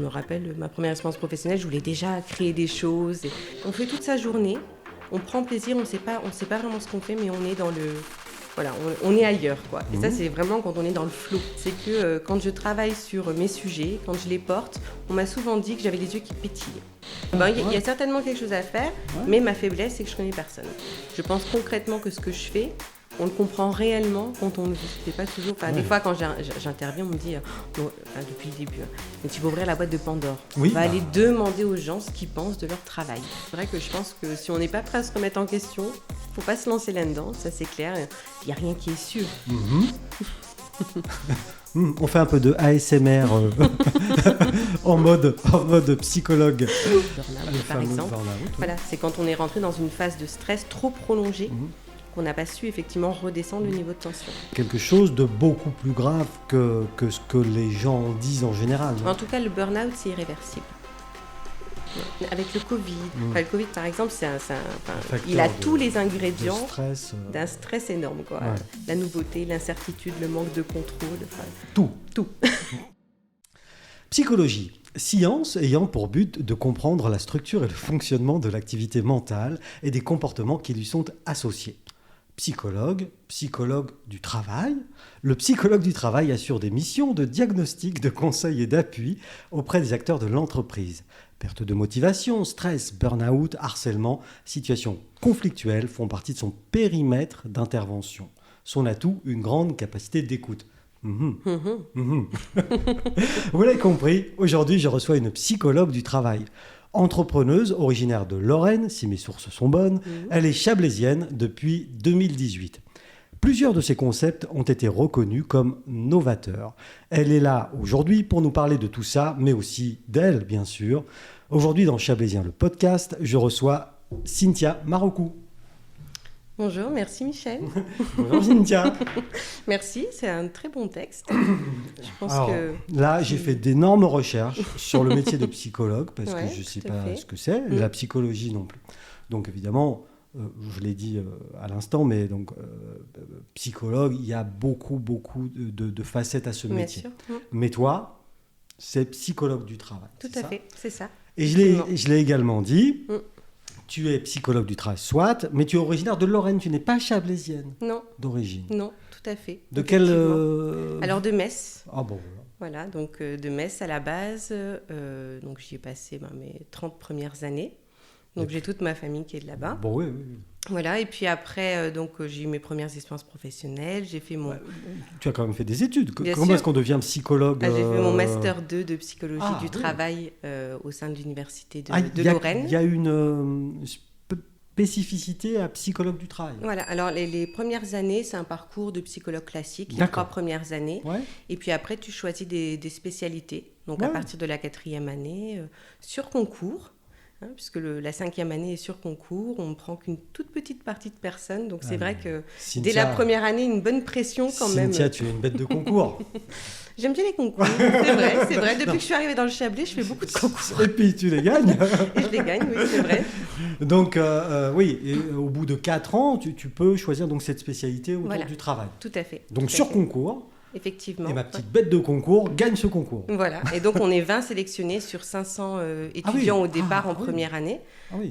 je me rappelle, ma première expérience professionnelle, je voulais déjà créer des choses. Et on fait toute sa journée, on prend plaisir, on sait pas vraiment ce qu'on fait, mais on est dans le... Voilà, on est ailleurs, quoi. Et ça, c'est vraiment quand on est dans le flow. C'est que quand je travaille sur mes sujets, quand je les porte, on m'a souvent dit que j'avais les yeux qui pétillent. Il y a certainement quelque chose à faire, mais ma faiblesse, c'est que je connais personne. Je pense concrètement que ce que je fais, on le comprend réellement quand on le vit. C'est pas toujours... Des fois, quand j'interviens, on me dit, depuis le début, mais tu vas ouvrir la boîte de Pandore. On va aller demander aux gens ce qu'ils pensent de leur travail. C'est vrai que je pense que si on n'est pas prêt à se remettre en question, faut pas se lancer là-dedans, ça c'est clair. Il n'y a rien qui est sûr. On fait un peu de ASMR en mode psychologue. Burnout, par exemple. Voilà, c'est quand on est rentré dans une phase de stress trop prolongée. Qu'on n'a pas su effectivement redescendre le niveau de tension. Quelque chose de beaucoup plus grave que ce que les gens disent en général. En tout cas, le burn-out, c'est irréversible. Avec le Covid, le Covid par exemple, il a tous les ingrédients d'un stress énorme. Quoi. Ouais. La nouveauté, l'incertitude, le manque de contrôle, tout. Psychologie. Science ayant pour but de comprendre la structure et le fonctionnement de l'activité mentale et des comportements qui lui sont associés. Psychologue du travail. Le psychologue du travail assure des missions de diagnostic, de conseil et d'appui auprès des acteurs de l'entreprise. Perte de motivation, stress, burn-out, harcèlement, situations conflictuelles font partie de son périmètre d'intervention. Son atout, une grande capacité d'écoute. Vous l'avez compris, aujourd'hui je reçois une psychologue du travail. Entrepreneuse, originaire de Lorraine, si mes sources sont bonnes, elle est chablaisienne depuis 2018. Plusieurs de ses concepts ont été reconnus comme novateurs. Elle est là aujourd'hui pour nous parler de tout ça, mais aussi d'elle, bien sûr. Aujourd'hui, dans Chablaisien, le podcast, je reçois Cynthia Marocou. Bonjour, merci Michel. Bonjour Cynthia. Merci, c'est un très bon texte. Là, j'ai fait d'énormes recherches sur le métier de psychologue, parce que je ne sais pas ce que c'est, la psychologie non plus. Donc évidemment, je l'ai dit à l'instant, mais donc psychologue, il y a beaucoup de facettes à ce métier. Mais toi, c'est psychologue du travail. Tout à fait, c'est ça. Et je l'ai également dit. Tu es psychologue du travail, soit, mais tu es originaire de Lorraine, tu n'es pas chablaisienne. Non. D'origine. Non, tout à fait. De quelle Alors de Metz. Ah bon. Voilà, donc de Metz à la base, donc j'y ai passé mes 30 premières années. Donc j'ai toute ma famille qui est de là-bas. Bon, oui. Voilà, et puis après, j'ai eu mes premières expériences professionnelles, j'ai fait mon... Tu as quand même fait des études. Bien Comment sûr. Est-ce qu'on devient psychologue J'ai fait mon master 2 de psychologie du travail au sein de l'université de Lorraine. Il y a une spécificité à psychologue du travail. Voilà, alors les premières années, c'est un parcours de psychologue classique, les 3 premières années. Ouais. Et puis après, tu choisis des spécialités. Donc à partir de la 4e année, sur concours. Puisque la 5e année est sur concours, on ne prend qu'une toute petite partie de personnes. Donc c'est vrai que Cynthia, dès la première année, une bonne pression quand même. Cynthia, tu es une bête de concours. J'aime bien les concours, c'est vrai. Depuis que je suis arrivée dans le Chablais, je fais beaucoup de concours. Et puis tu les gagnes. Et je les gagne, oui, c'est vrai. Donc et au bout de 4 ans, tu peux choisir donc cette spécialité autour du travail. Tout à fait. Donc sur concours. Effectivement. Et ma petite bête de concours gagne ce concours. Voilà. Et donc, on est 20 sélectionnés sur 500 étudiants au départ en première année.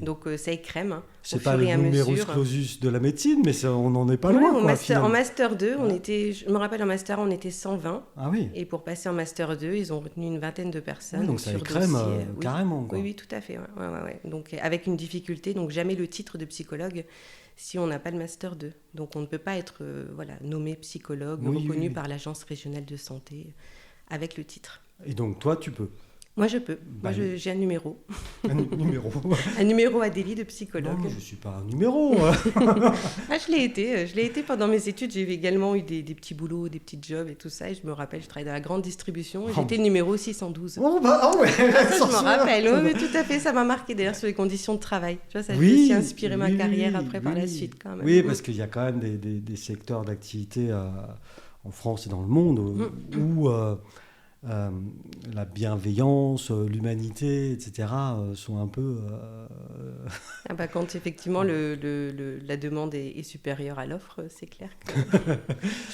Donc, ça écrème. C'est pas le numerus clausus de la médecine, mais on n'en est pas loin. En Master 2, je me rappelle, en Master 1, on était 120. Ah oui. Et pour passer en Master 2, ils ont retenu une vingtaine de personnes. Donc, ça écrème carrément. Quoi. Oui, tout à fait. Ouais. Donc, avec une difficulté, donc jamais le titre de psychologue si on n'a pas le Master 2. Donc, on ne peut pas être nommé psychologue, reconnu par l'Agence régionale de santé avec le titre. Et donc, toi, tu peux? Moi, je peux. J'ai un numéro. Un numéro Un numéro à délit de psychologue. Non, je ne suis pas un numéro. Je l'ai été pendant mes études. J'ai également eu des petits boulots, des petits jobs et tout ça. Et je me rappelle, je travaillais dans la grande distribution. Et j'étais le numéro 612. Ça, je me rappelle. Oui, tout à fait. Ça m'a marqué d'ailleurs sur les conditions de travail. Tu vois, ça a aussi inspiré ma carrière après par la suite. Quand même. Oui, parce qu'il y a quand même des secteurs d'activité en France et dans le monde où la bienveillance, l'humanité, etc., sont un peu... Ah bah, quand effectivement la demande est supérieure à l'offre, c'est clair que...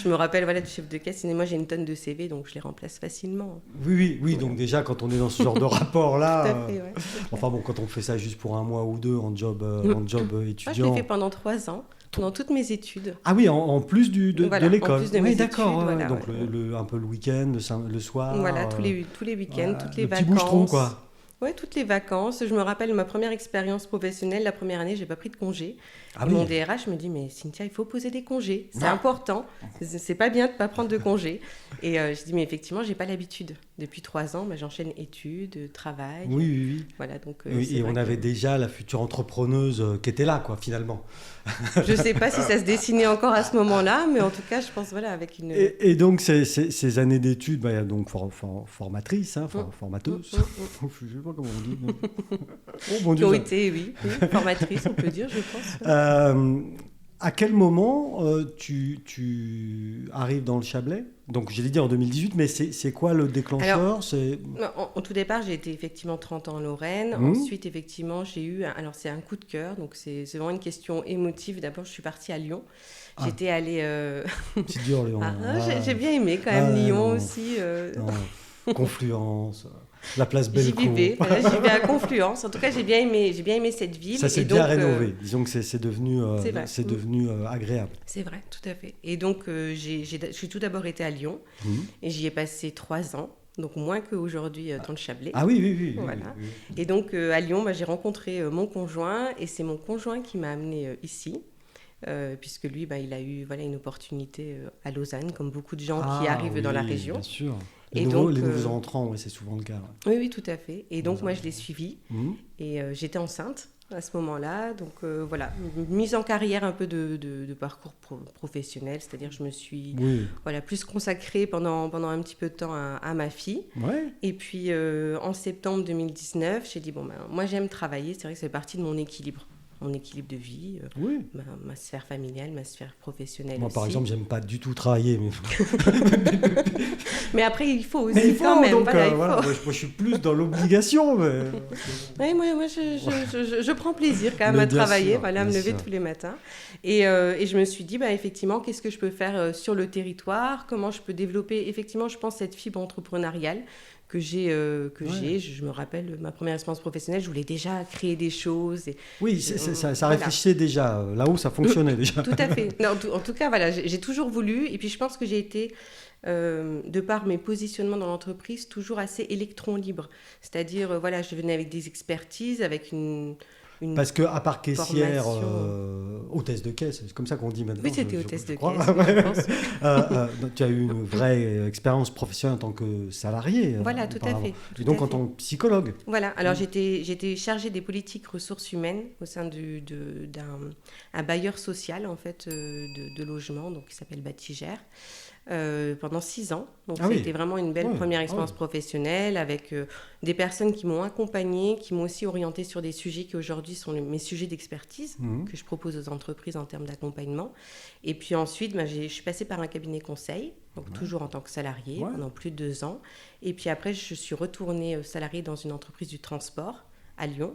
Je me rappelle voilà, du chef de caisse, et moi j'ai une tonne de CV, donc je les remplace facilement. Oui, donc déjà quand on est dans ce genre de rapport-là, Tout à fait, ouais, enfin bon, quand on fait ça juste pour un mois ou deux en job Moi, étudiant... je l'ai fait pendant 3 ans, pendant toutes mes études. Ah oui, en plus Voilà, de l'école. en plus de Oui, mes d'accord. études, Ouais, voilà, donc ouais. un peu le week-end, le soir. Voilà, tous les week-ends, voilà, toutes les le petit vacances. bouche-trou, quoi. Ouais, toutes les vacances. Je me rappelle ma première expérience professionnelle, la première année, j'ai pas pris de congé. Ah Et oui. mon DRH me dit, mais Cynthia, il faut poser des congés. C'est Ah. important. C'est pas bien de pas prendre de congés. Et je dis, mais effectivement, j'ai pas l'habitude. Depuis 3 ans, j'enchaîne études, travail. Oui. Voilà, donc, Et on avait déjà la future entrepreneuse qui était là, quoi, finalement. Je sais pas si ça se dessinait encore à ce moment-là, mais en tout cas, je pense, voilà, avec une... Et donc, ces années d'études, donc formatrices, hein, formateuses, je sais pas comment on dit. Oh, mon Qui Dieu, ont ça... été, oui, formatrices, on peut dire, je pense. À quel moment tu arrives dans le Chablais? Donc, j'allais dire en 2018, mais c'est quoi le déclencheur? Alors, en tout départ, j'ai été effectivement 30 ans en Lorraine. Ensuite, effectivement, j'ai eu... Alors, c'est un coup de cœur, donc c'est vraiment une question émotive. D'abord, je suis partie à Lyon. J'étais allée... C'est dur, Lyon. J'ai bien aimé quand même Lyon aussi. Non. Confluence... La place Bellecour. J'y vivais à Confluence. En tout cas, j'ai bien aimé cette ville. Ça s'est bien rénové. Disons que c'est devenu, devenu agréable. C'est vrai, tout à fait. Et donc, je suis tout d'abord été à Lyon et j'y ai passé 3 ans. Donc moins qu'aujourd'hui dans le Chablais. Ah oui. Voilà. Oui. Et donc à Lyon, j'ai rencontré mon conjoint et c'est mon conjoint qui m'a amenée ici. Puisque lui, il a eu une opportunité à Lausanne, comme beaucoup de gens qui arrivent dans la région. Bien sûr. Les nouveaux entrants, c'est souvent le cas. Ouais. Oui, tout à fait. Et donc, moi, je l'ai suivi. Et j'étais enceinte à ce moment-là. Donc, mise en carrière un peu de parcours professionnel. C'est-à-dire je me suis plus consacrée pendant un petit peu de temps à ma fille. Ouais. Et puis, en septembre 2019, j'ai dit, moi, j'aime travailler. C'est vrai que c'est partie de mon équilibre de vie, ma sphère familiale, ma sphère professionnelle. Moi, aussi. par exemple, j'aime pas du tout travailler. Mais après, il faut aussi quand même. Donc, moi, je suis plus dans l'obligation. Oui, moi, je prends plaisir quand même à travailler, à me lever tous les matins. Et je me suis dit, effectivement, qu'est-ce que je peux faire sur le territoire? Comment je peux développer, effectivement, je pense, cette fibre entrepreneuriale que j'ai. Je me rappelle, ma première expérience professionnelle, je voulais déjà créer des choses. Oui, ça réfléchissait déjà. Là-haut, ça fonctionnait déjà. Tout à fait. Non, en tout cas, j'ai toujours voulu. Et puis, je pense que j'ai été, de par mes positionnements dans l'entreprise, toujours assez électron libre. C'est-à-dire, je venais avec des expertises, avec une parce qu'à part caissière, hôtesse de caisse, c'est comme ça qu'on dit maintenant. Oui, c'était hôtesse de caisse, je pense. Tu as eu une vraie expérience professionnelle en tant que salarié. Voilà, tout à fait. Et donc en tant que psychologue. Voilà, alors j'étais chargée des politiques ressources humaines au sein d'un bailleur social en fait, de logement, donc, qui s'appelle Batigère. Pendant 6 ans. Donc, c'était vraiment une belle première expérience professionnelle avec des personnes qui m'ont accompagnée, qui m'ont aussi orientée sur des sujets qui aujourd'hui sont mes sujets d'expertise que je propose aux entreprises en termes d'accompagnement. Et puis ensuite, je suis passée par un cabinet conseil, donc toujours en tant que salariée pendant plus de 2 ans. Et puis après, je suis retournée salariée dans une entreprise du transport à Lyon.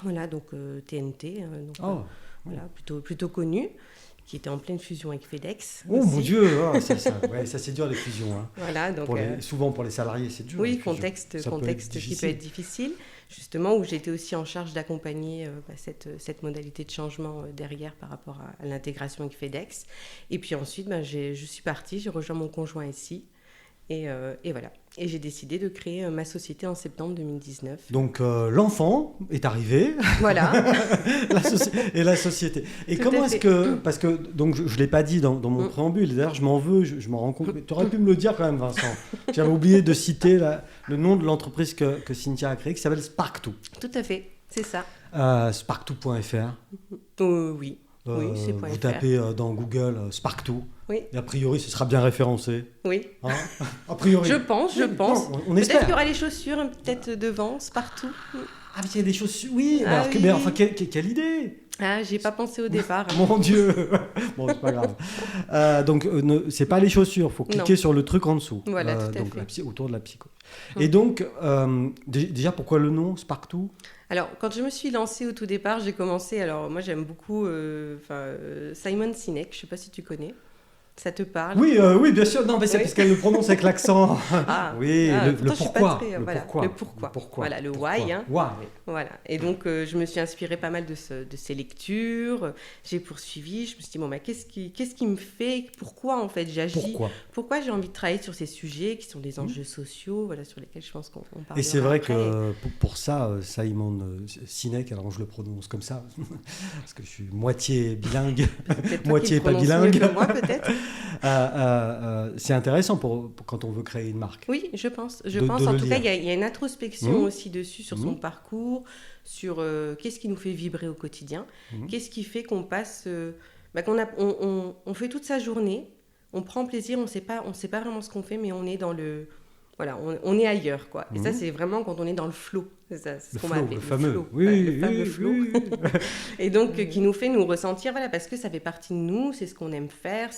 Voilà, donc TNT, plutôt connue, qui était en pleine fusion avec FedEx. Oh mon Dieu, ça c'est dur les fusions. Hein. Voilà, donc, souvent pour les salariés c'est dur. Oui, contexte qui peut être difficile, justement, où j'étais aussi en charge d'accompagner cette modalité de changement derrière par rapport à l'intégration avec FedEx. Et puis ensuite, je suis partie, j'ai rejoint mon conjoint ici. Et voilà. Et j'ai décidé de créer ma société en septembre 2019. Donc l'enfant est arrivé. Voilà. Et la société. Et tout comment est-ce que... Parce que donc, je ne l'ai pas dit dans mon préambule. D'ailleurs, je m'en veux, je m'en rends compte. Tu aurais pu me le dire quand même, Vincent. J'avais oublié de citer le nom de l'entreprise que Cynthia a créée, qui s'appelle Spark2. Tout à fait, c'est ça. Spark2.fr. Oui. Oui, c'est vous tapez dans Google Spark2. Oui. Et a priori, ce sera bien référencé. Oui. Hein, a priori. Je pense. Non, on Peut-être espère. qu'il y aura les chaussures, peut-être devant, partout. Ah, mais il y a des choses... Oui, Ah alors, oui. mais enfin, quelle idée! Ah, j'ai pas pensé au départ. Mon Dieu! Bon, c'est pas grave. Donc, c'est pas les chaussures, il faut cliquer Non. sur le truc en dessous. Voilà, tout à donc, fait. autour de la psycho. Et donc, déjà, pourquoi le nom Spark2? Alors, quand je me suis lancée au tout départ, j'ai commencé... Alors, moi, j'aime beaucoup Simon Sinek, je sais pas si tu connais. Ça te parle? Oui, oui, bien sûr. Non, mais c'est Oui. parce qu'elle le prononce avec l'accent. Ah, Oui, le pourtant, je suis pas pourquoi. très, Le voilà, pourquoi. le pourquoi. Voilà, le Pourquoi. why, hein. Why. Voilà. Et donc, je me suis inspirée pas mal de ces lectures. J'ai poursuivi. Je me suis dit, bon, bah, qu'est-ce qui me fait... Pourquoi, en fait, j'agis? Pourquoi j'ai envie de travailler sur ces sujets qui sont des enjeux sociaux, voilà, sur lesquels je pense qu'on parlera. Et c'est vrai après. que pour ça, Simon Sinek, alors je le prononce comme ça, parce que je suis moitié bilingue, moitié pas bilingue. Mieux que moi, peut-être. C'est intéressant pour quand on veut créer une marque. Oui, je pense. De En le tout cas, lire. il y a une introspection aussi dessus, sur son parcours, sur qu'est-ce qui nous fait vibrer au quotidien, qu'est-ce qui fait qu'on passe... on fait toute sa journée, on prend plaisir, on sait pas vraiment ce qu'on fait, mais on est dans le... Voilà, on est ailleurs, quoi. Et ça, c'est vraiment quand on est dans le flow. C'est ce qu'on flow, appelle le fameux. flow. Oui, Voilà, le fameux flow. oui. Et donc, qui nous fait nous ressentir, voilà, parce que ça fait partie de nous, c'est ce qu'on aime faire.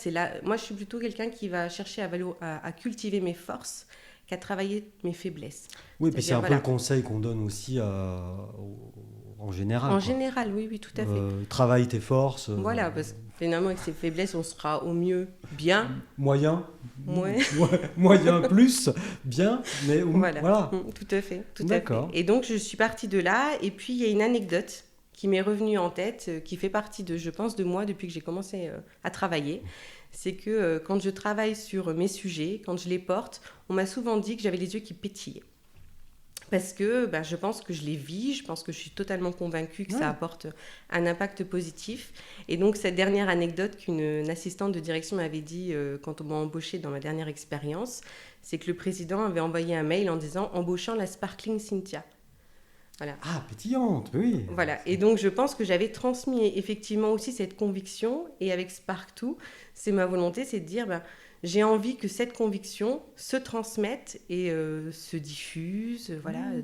Moi, je suis plutôt quelqu'un qui va chercher à cultiver mes forces qu'à travailler mes faiblesses. Oui, puis c'est un voilà. peu le conseil qu'on donne aussi en général. En quoi. général, oui, tout à fait. Travaille tes forces. Voilà, parce que finalement, avec ses faiblesses, on sera au mieux bien. Moyen. Ouais. Moyen plus, bien, mais Voilà. Tout à fait. D'accord. Et donc, je suis partie de là. Et puis, il y a une anecdote qui m'est revenue en tête, qui fait partie, je pense, de moi depuis que j'ai commencé à travailler. C'est que quand je travaille sur mes sujets, quand je les porte, on m'a souvent dit que j'avais les yeux qui pétillaient. Parce que je pense que je les vis, je pense que je suis totalement convaincue que ça apporte un impact positif. Et donc, cette dernière anecdote qu'une assistante de direction m'avait dit quand on m'a embauchée dans ma dernière expérience, c'est que le président avait envoyé un mail en disant « embauchant la Sparkling Cynthia ». Voilà. Ah, pétillante, oui. Voilà. Et donc, je pense que j'avais transmis effectivement aussi cette conviction. Et avec Spark2, c'est ma volonté, c'est de dire... j'ai envie que cette conviction se transmette et se diffuse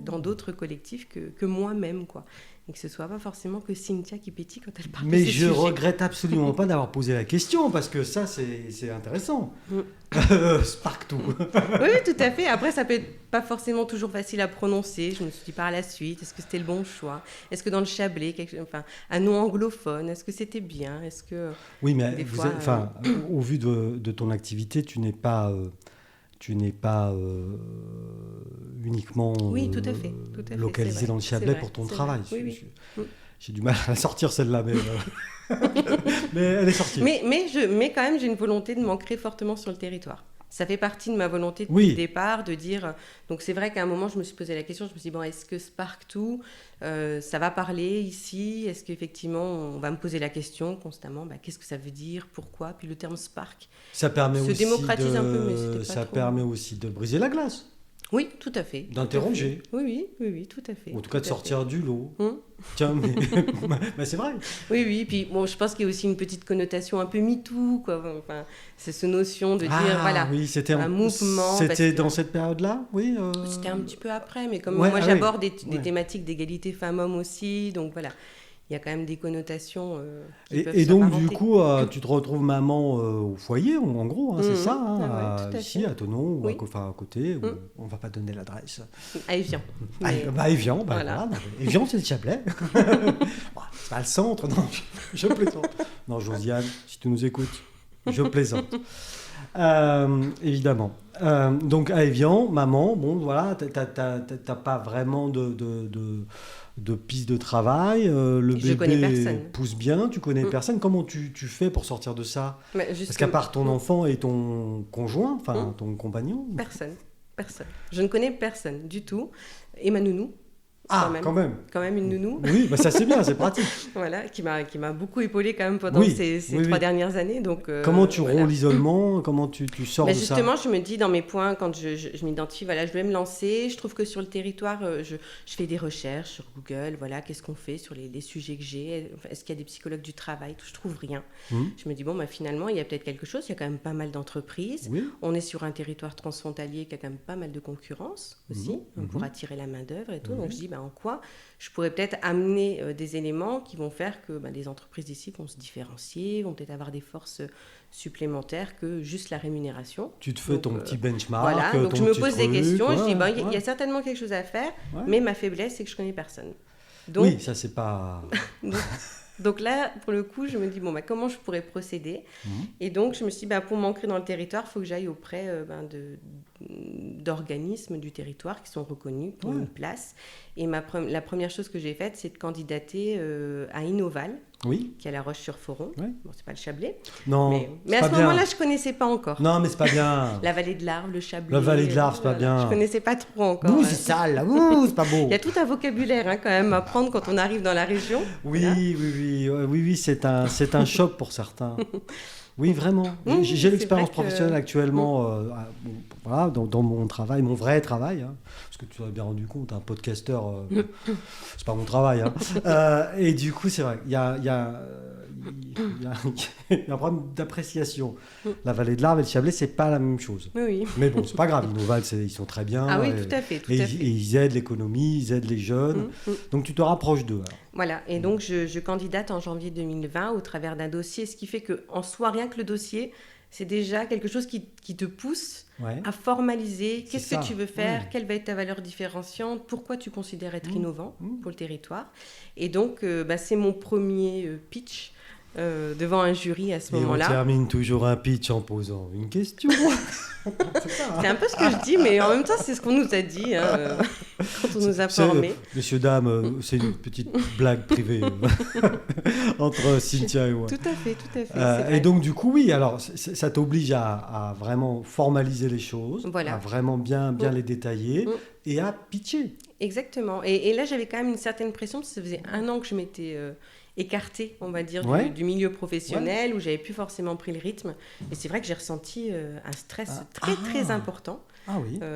dans d'autres collectifs que moi-même, quoi. Et que ce ne soit pas forcément que Cynthia qui pétille quand elle parle de Mais ces je sujets. regrette absolument pas d'avoir posé la question, parce que ça, c'est intéressant. Spark2. Oui, tout à fait. Après, ça peut être pas forcément toujours facile à prononcer. Je me suis dit par la suite, est-ce que c'était le bon choix? Est-ce que dans le Chablais, un nom anglophone, est-ce que c'était bien? Est-ce que oui, mais des fois, au vu de ton activité, tu n'es pas uniquement oui, tout à fait, localisé dans le Chablais pour ton travail. Oui. J'ai du mal à sortir celle-là, mais, mais elle est sortie. Mais quand même, j'ai une volonté de m'ancrer fortement sur le territoire. Ça fait partie de ma volonté depuis le départ de dire... Donc c'est vrai qu'à un moment, je me suis posé la question, je me suis dit, bon, est-ce que Spark2, ça va parler ici? Est-ce qu'effectivement, on va me poser la question constamment, qu'est-ce que ça veut dire? Pourquoi? Puis le terme Spark ça permet se aussi démocratise un peu, mais c'était pas ça trop... permet aussi de briser la glace. Oui, tout à fait. D'interroger. Oui, tout à fait. En tout cas, de sortir du lot. Tiens, mais c'est vrai. Oui, puis bon, je pense qu'il y a aussi une petite connotation un peu MeToo, quoi. Enfin, c'est cette notion de dire, voilà, oui, c'était un mouvement. C'était dans cette période-là, oui. C'était un petit peu après, mais comme moi j'aborde des thématiques d'égalité femmes-hommes aussi, donc voilà. Il y a quand même des connotations et donc, du coup, tu te retrouves maman au foyer, en gros, c'est ça, ici, à Thonon, ou à côté, on ne va pas donner l'adresse. À Évian. Évian, voilà. Évian, c'est le Chablais. C'est pas le centre, non, je plaisante. Non, Josiane, si tu nous écoutes, je plaisante. Évidemment. Donc, à Évian, maman, bon, voilà, t'as pas vraiment de piste de travail, le bébé pousse bien, tu connais personne. Comment tu fais pour sortir de ça? Parce qu'à part ton enfant et ton conjoint, ton compagnon... Personne. Je ne connais personne du tout. Et ma nounou. Ah, quand même. Quand même une nounou. Oui, bah ça c'est bien, c'est pratique. Voilà, qui m'a beaucoup épaulée quand même pendant ces 3 dernières années. Donc, comment tu romps l'isolement? Comment tu sors de ça? Justement, je me dis dans mes points, quand je m'identifie, voilà, je vais me lancer. Je trouve que sur le territoire, je fais des recherches sur Google. Voilà, qu'est-ce qu'on fait sur les sujets que j'ai? Est-ce qu'il y a des psychologues du travail? Je trouve rien. Je me dis, bon, finalement, il y a peut-être quelque chose. Il y a quand même pas mal d'entreprises. On est sur un territoire transfrontalier qui a quand même pas mal de concurrence aussi pour attirer la main-d'œuvre et tout. Donc, je dis, en quoi je pourrais peut-être amener des éléments qui vont faire que les entreprises d'ici vont se différencier, vont peut-être avoir des forces supplémentaires que juste la rémunération. Tu te fais ton petit benchmark. Voilà, donc je me pose des questions, je dis, il y a certainement quelque chose à faire, mais ma faiblesse, c'est que je ne connais personne. Donc, oui, ça c'est pas... Donc là, pour le coup, je me dis, comment je pourrais procéder? Et donc, je me suis dit, pour m'ancrer dans le territoire, il faut que j'aille auprès d'organismes du territoire qui sont reconnus pour une place. Et la première chose que j'ai faite, c'est de candidater à Innoval, qui est à La Roche-sur-Foron. Bon, c'est pas le Chablais. Non, mais à ce moment-là, je connaissais pas encore. Non, mais c'est pas bien. La vallée de l'Arve, le Chablais. La vallée de l'Arve, c'est pas bien. Je connaissais pas trop encore. Ouh, c'est sale, là. C'est pas beau. Il y a tout un vocabulaire quand même à prendre quand on arrive dans la région. Oui, c'est un choc pour certains. Oui, vraiment. J'ai l'expérience professionnelle actuellement dans mon travail, mon vrai travail. Parce que tu l'as bien rendu compte, un podcasteur, c'est pas mon travail. Et du coup, c'est vrai, il y a un problème d'appréciation. La vallée de l'Arve et le Chablais, c'est pas la même chose. Oui. Mais bon, c'est pas grave. Innoval, ils sont très bien. Ah oui, tout à fait. Et ils aident l'économie, ils aident les jeunes. Donc tu te rapproches d'eux. Alors. Voilà, et donc je candidate en janvier 2020 au travers d'un dossier, ce qui fait qu'en soi, rien que le dossier, c'est déjà quelque chose qui te pousse à formaliser qu'est-ce que tu veux faire, quelle va être ta valeur différenciante, pourquoi tu considères être innovant pour le territoire. Et donc, c'est mon premier pitch devant un jury à ce moment-là. On termine toujours un pitch en posant une question. C'est un peu ce que je dis, mais en même temps, c'est ce qu'on nous a dit quand on nous a formés. Messieurs, dames, c'est une petite blague privée entre Cynthia et moi. Tout à fait. Et donc, du coup, oui, alors, ça t'oblige à vraiment formaliser les choses, à vraiment bien les détailler et à pitcher. Exactement. Et là, j'avais quand même une certaine pression, parce que ça faisait 1 an que je m'étais... écartée, on va dire, du milieu professionnel, où j'avais plus forcément pris le rythme. Et c'est vrai que j'ai ressenti un stress très important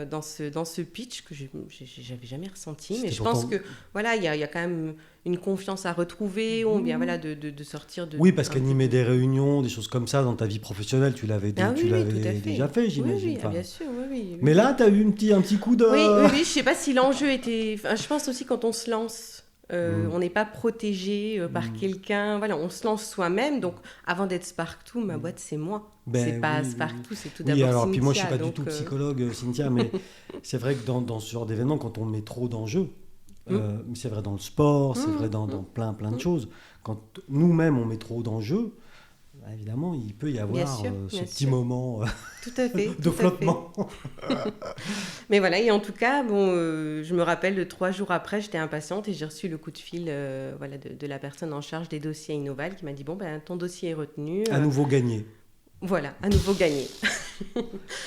dans ce pitch que j'avais jamais ressenti. Mais je pense que voilà, il y a quand même une confiance à retrouver, ou bien voilà, de sortir de... Oui, parce qu'animer des réunions, des choses comme ça dans ta vie professionnelle, tu l'avais déjà fait, j'imagine. Oui, bien sûr, oui. Mais là, tu as eu un petit coup de... Oui, je sais pas si l'enjeu était... Enfin, je pense aussi quand on se lance... on n'est pas protégé par quelqu'un. Voilà, on se lance soi-même. Donc, avant d'être Spark2, ma boîte, c'est moi. C'est pas Spark2, c'est tout d'abord Cynthia. Puis moi, je ne suis pas du tout psychologue, Cynthia, mais c'est vrai que dans ce genre d'événement, quand on met trop d'enjeux, c'est vrai dans le sport, c'est vrai dans plein de choses. Quand nous-mêmes, on met trop d'enjeux, évidemment, il peut y avoir ce petit moment tout à fait, de flottement. Mais voilà, et en tout cas, je me rappelle de 3 jours après, j'étais impatiente et j'ai reçu le coup de fil de la personne en charge des dossiers à Innoval qui m'a dit, ton dossier est retenu. À nouveau gagné. Voilà, à nouveau gagné.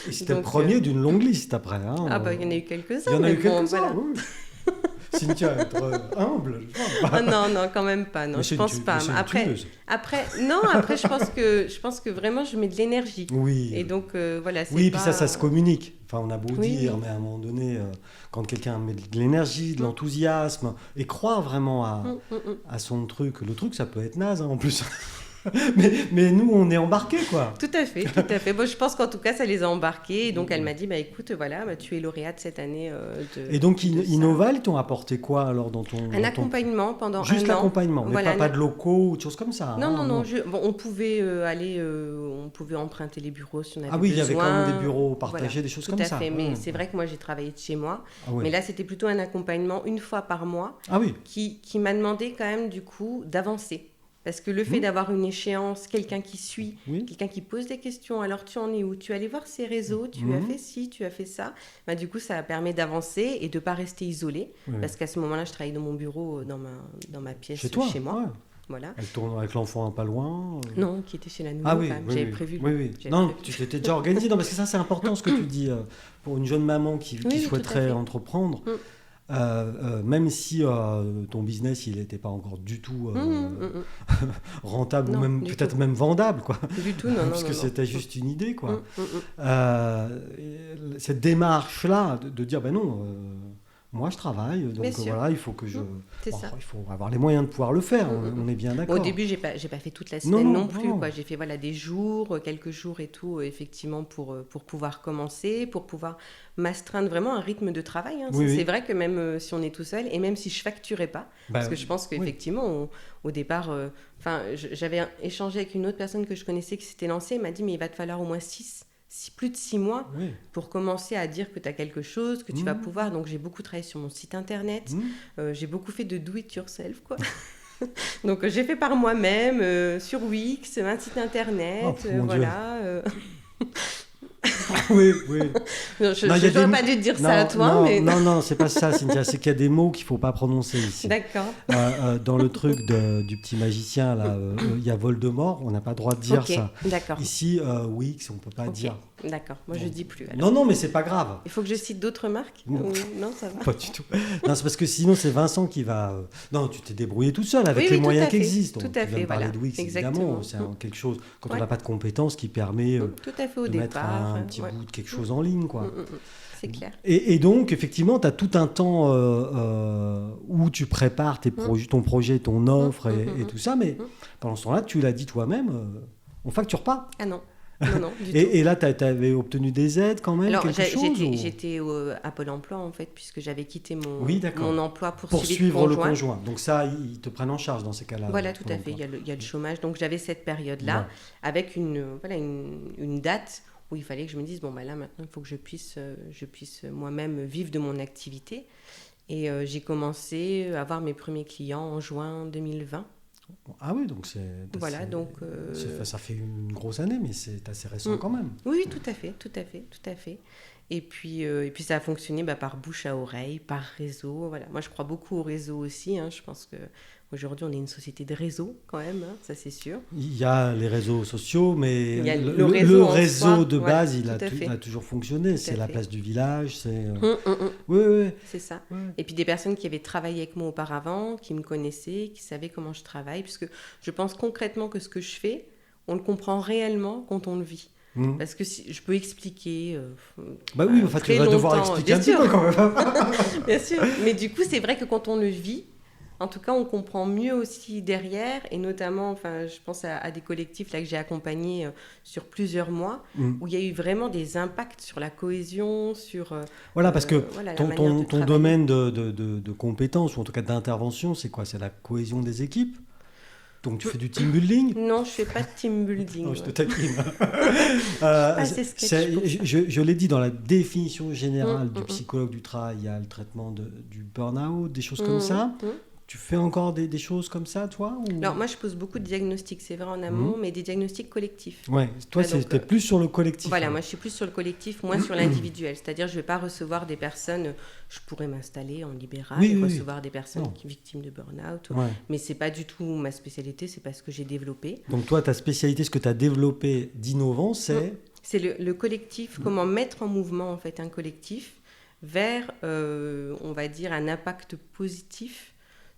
Et c'était le premier d'une longue liste après. Il y en a eu quelques-uns. Il y en a eu quelques-uns, oui. Cynthia, être humble. Non, quand même pas. Non, je pense pas. Après, je pense que vraiment, je mets de l'énergie. Oui. Et donc, voilà. Oui, puis ça se communique. Enfin, on a beau dire, mais à un moment donné, quand quelqu'un met de l'énergie, de l'enthousiasme, et croit vraiment à son truc, le truc, ça peut être naze, en plus. mais nous, on est embarqués, quoi. Tout à fait. Je pense qu'en tout cas, ça les a embarqués. Et donc, elle m'a dit, écoute, voilà, tu es lauréate cette année. Et donc, Innoval, t'ont apporté quoi, alors, dans ton... accompagnement pendant 1 an. Juste l'accompagnement, mais pas de locaux ou de choses comme ça. Non. On pouvait on pouvait emprunter les bureaux si on avait besoin. Ah oui, il y avait quand même des bureaux partagés, des choses comme ça. Tout à fait, mais c'est vrai que moi, j'ai travaillé de chez moi. Mais là, c'était plutôt un accompagnement 1 fois par mois qui m'a demandé quand même, du coup, d'avancer. Parce que le fait d'avoir une échéance, quelqu'un qui suit, quelqu'un qui pose des questions, alors tu en es où? Tu es allé voir ces réseaux, tu as fait ci, tu as fait ça. Du coup, ça permet d'avancer et de ne pas rester isolé. Parce qu'à ce moment-là, je travaillais dans mon bureau, dans ma pièce chez moi. Ouais. Voilà. Avec l'enfant pas loin Non, qui était chez la nounou. J'avais prévu. Non, tu t'étais déjà organisé. Non, parce que ça, c'est important ce que tu dis. Pour une jeune maman qui souhaiterait entreprendre, même si ton business il n'était pas encore du tout rentable Non, ou même du peut-être tout. même vendable, quoi. Du tout, non, Parce que non. c'était juste une idée, quoi. Mm, mm, mm. Cette démarche-là de dire, ben non, moi je travaille, Bien donc sûr. voilà, il faut que je... C'est Bon, ça. il faut avoir les moyens de pouvoir le faire, Mm, mm, on est bien Bon, d'accord. au début, j'ai pas fait toute la Non, semaine non, non plus, non. quoi. J'ai fait voilà, des jours, quelques jours et tout, effectivement, pour pouvoir commencer, pour pouvoir m'astreindre vraiment un rythme de travail. Hein. Oui, C'est oui. vrai que même si on est tout seul, et même si je facturais pas, parce que je pense oui. qu'effectivement, au départ, j'avais échangé avec une autre personne que je connaissais qui s'était lancée, elle m'a dit, mais il va te falloir au moins plus de 6 mois Oui. pour commencer à dire que tu as quelque chose, que tu vas pouvoir. Donc j'ai beaucoup travaillé sur mon site internet, j'ai beaucoup fait de do it yourself, quoi. Donc j'ai fait par moi-même, sur Wix, un site internet, Oh, mon Dieu. voilà. Oui, oui. Non, je Non, il y a n'aurais des- pas dû te dire Non, ça à toi, non, mais... non, c'est pas ça, Cynthia, c'est qu'il y a des mots qu'il ne faut pas prononcer ici. D'accord. Dans le truc du petit magicien, là, il y a Voldemort, on n'a pas le droit de dire Ok, ça. d'accord. Ici, Wix, on ne peut pas Ok, dire. d'accord. Moi, je Bon. dis plus. Alors. Non, non, mais c'est pas grave. Il faut que je cite d'autres marques Non. Non, ça va. Pas du tout. Non, c'est parce que sinon, c'est Vincent qui va. Non, tu t'es débrouillé toute seule avec Oui, les oui, moyens tout à qui fait. existent. Tout Tu à viens fait, de parler voilà. de Wix, Exactement. évidemment. C'est quelque chose, quand on Ouais. n'a pas de compétences, qui permet Tout à fait au de mettre départ. un petit ouais. bout de quelque chose en ligne, quoi. C'est clair. Et donc, effectivement, tu as tout un temps où tu prépares ton projet, ton offre et tout ça, mais pendant ce temps-là, tu l'as dit toi-même, on facture pas. Ah non. Non, du tout. Et là, tu avais obtenu des aides quand même, Alors, quelque chose j'étais à Pôle emploi, en fait, puisque j'avais quitté Oui, d'accord. mon emploi pour suivre le conjoint. Donc ça, ils te prennent en charge dans ces cas-là. Voilà, tout Pôle à fait. emploi. Il y a le chômage. Donc, j'avais cette période-là, Ouais. avec une date où il fallait que je me dise, bon, bah là, maintenant, il faut que je puisse moi-même vivre de mon activité. Et j'ai commencé à avoir mes premiers clients en juin 2020. Ah oui, donc Voilà, donc... ça fait une grosse année, mais c'est assez récent quand même. Oui, tout à fait. Et puis ça a fonctionné par bouche à oreille, par réseau. Voilà. Moi, je crois beaucoup au réseau aussi. Hein. Je pense qu'aujourd'hui, on est une société de réseau quand même, hein, ça c'est sûr. Il y a les réseaux sociaux, mais Il y a le réseau réseau en soi. de Voilà, base, il tout à fait. a toujours fonctionné. C'est à la fait. place du village, c'est... Oui, Oui. c'est ça. Ouais. Et puis des personnes qui avaient travaillé avec moi auparavant, qui me connaissaient, qui savaient comment je travaille, puisque je pense concrètement que ce que je fais, on le comprend réellement quand on le vit. Parce que si, je peux expliquer. Bah oui, enfin, tu vas devoir expliquer un petit peu quand même. Bien sûr. Mais du coup, c'est vrai que quand on le vit, en tout cas, on comprend mieux aussi derrière, et notamment, je pense à des collectifs là, que j'ai accompagnés sur plusieurs mois, où il y a eu vraiment des impacts sur la cohésion, sur... Voilà, parce que la ton manière de travailler. domaine de compétences, ou en tout cas d'intervention, c'est quoi? C'est la cohésion des équipes? Donc tu fais du team building? Non, je fais pas de team building. Non, je te taquine. C'est sketch pour ça. Je l'ai dit dans la définition générale du psychologue du travail, il y a le traitement du burn-out, des choses comme ça. Tu fais encore des choses comme ça, toi ou... Alors, moi, je pose beaucoup de diagnostics, c'est vrai en amont, mais des diagnostics collectifs. Ouais, toi, Ouais, donc, c'était plus sur le collectif. Voilà, hein. moi, je suis plus sur le collectif, moins sur l'individuel. C'est-à-dire, je ne vais pas recevoir des personnes... Je pourrais m'installer en libéral et recevoir des personnes victimes de burn-out. Ouais. Mais ce n'est pas du tout ma spécialité, c'est pas ce que j'ai développé. Donc toi, ta spécialité, ce que tu as développé d'innovant, c'est... C'est le collectif, comment mettre en mouvement, en fait, un collectif vers, on va dire, un impact positif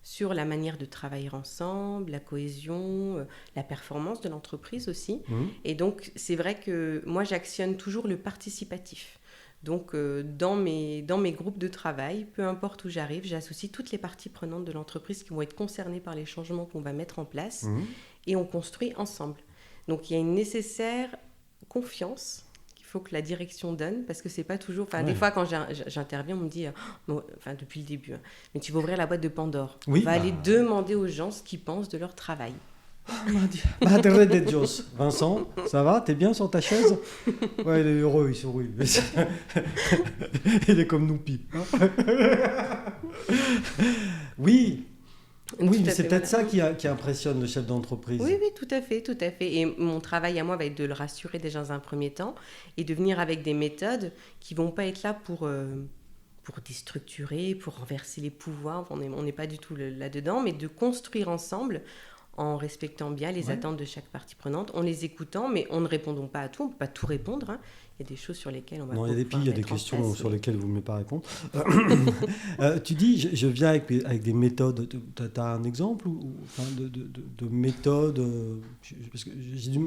sur la manière de travailler ensemble, la cohésion, la performance de l'entreprise aussi. Et donc, c'est vrai que moi, j'actionne toujours le participatif. Donc, dans mes groupes de travail, peu importe où j'arrive, j'associe toutes les parties prenantes de l'entreprise qui vont être concernées par les changements qu'on va mettre en place et on construit ensemble. Donc, il y a une nécessaire confiance qu'il faut que la direction donne, parce que c'est pas toujours... Des fois, quand j'interviens, on me dit, depuis le début, mais tu vas ouvrir la boîte de Pandore. On va aller demander aux gens ce qu'ils pensent de leur travail. Madre de Dios. Vincent, ça va? T'es bien sur ta chaise? Ouais, il est heureux, il sourit. Il est comme Noupi. Oui, mais c'est peut-être ça qui impressionne le chef d'entreprise. Oui, tout à fait. Et mon travail à moi va être de le rassurer déjà dans un premier temps et de venir avec des méthodes qui vont pas être là pour déstructurer, pour renverser les pouvoirs. On n'est pas du tout là-dedans, mais de construire ensemble en respectant bien les attentes de chaque partie prenante, en les écoutant, mais en ne répondant pas à tout, on ne peut pas tout répondre, hein. Il y a des choses sur lesquelles on va Non, il y a des questions sur lesquelles il vaut mieux pas répondre. Tu dis, je viens avec des méthodes. Tu as un exemple de méthode parce que j'ai du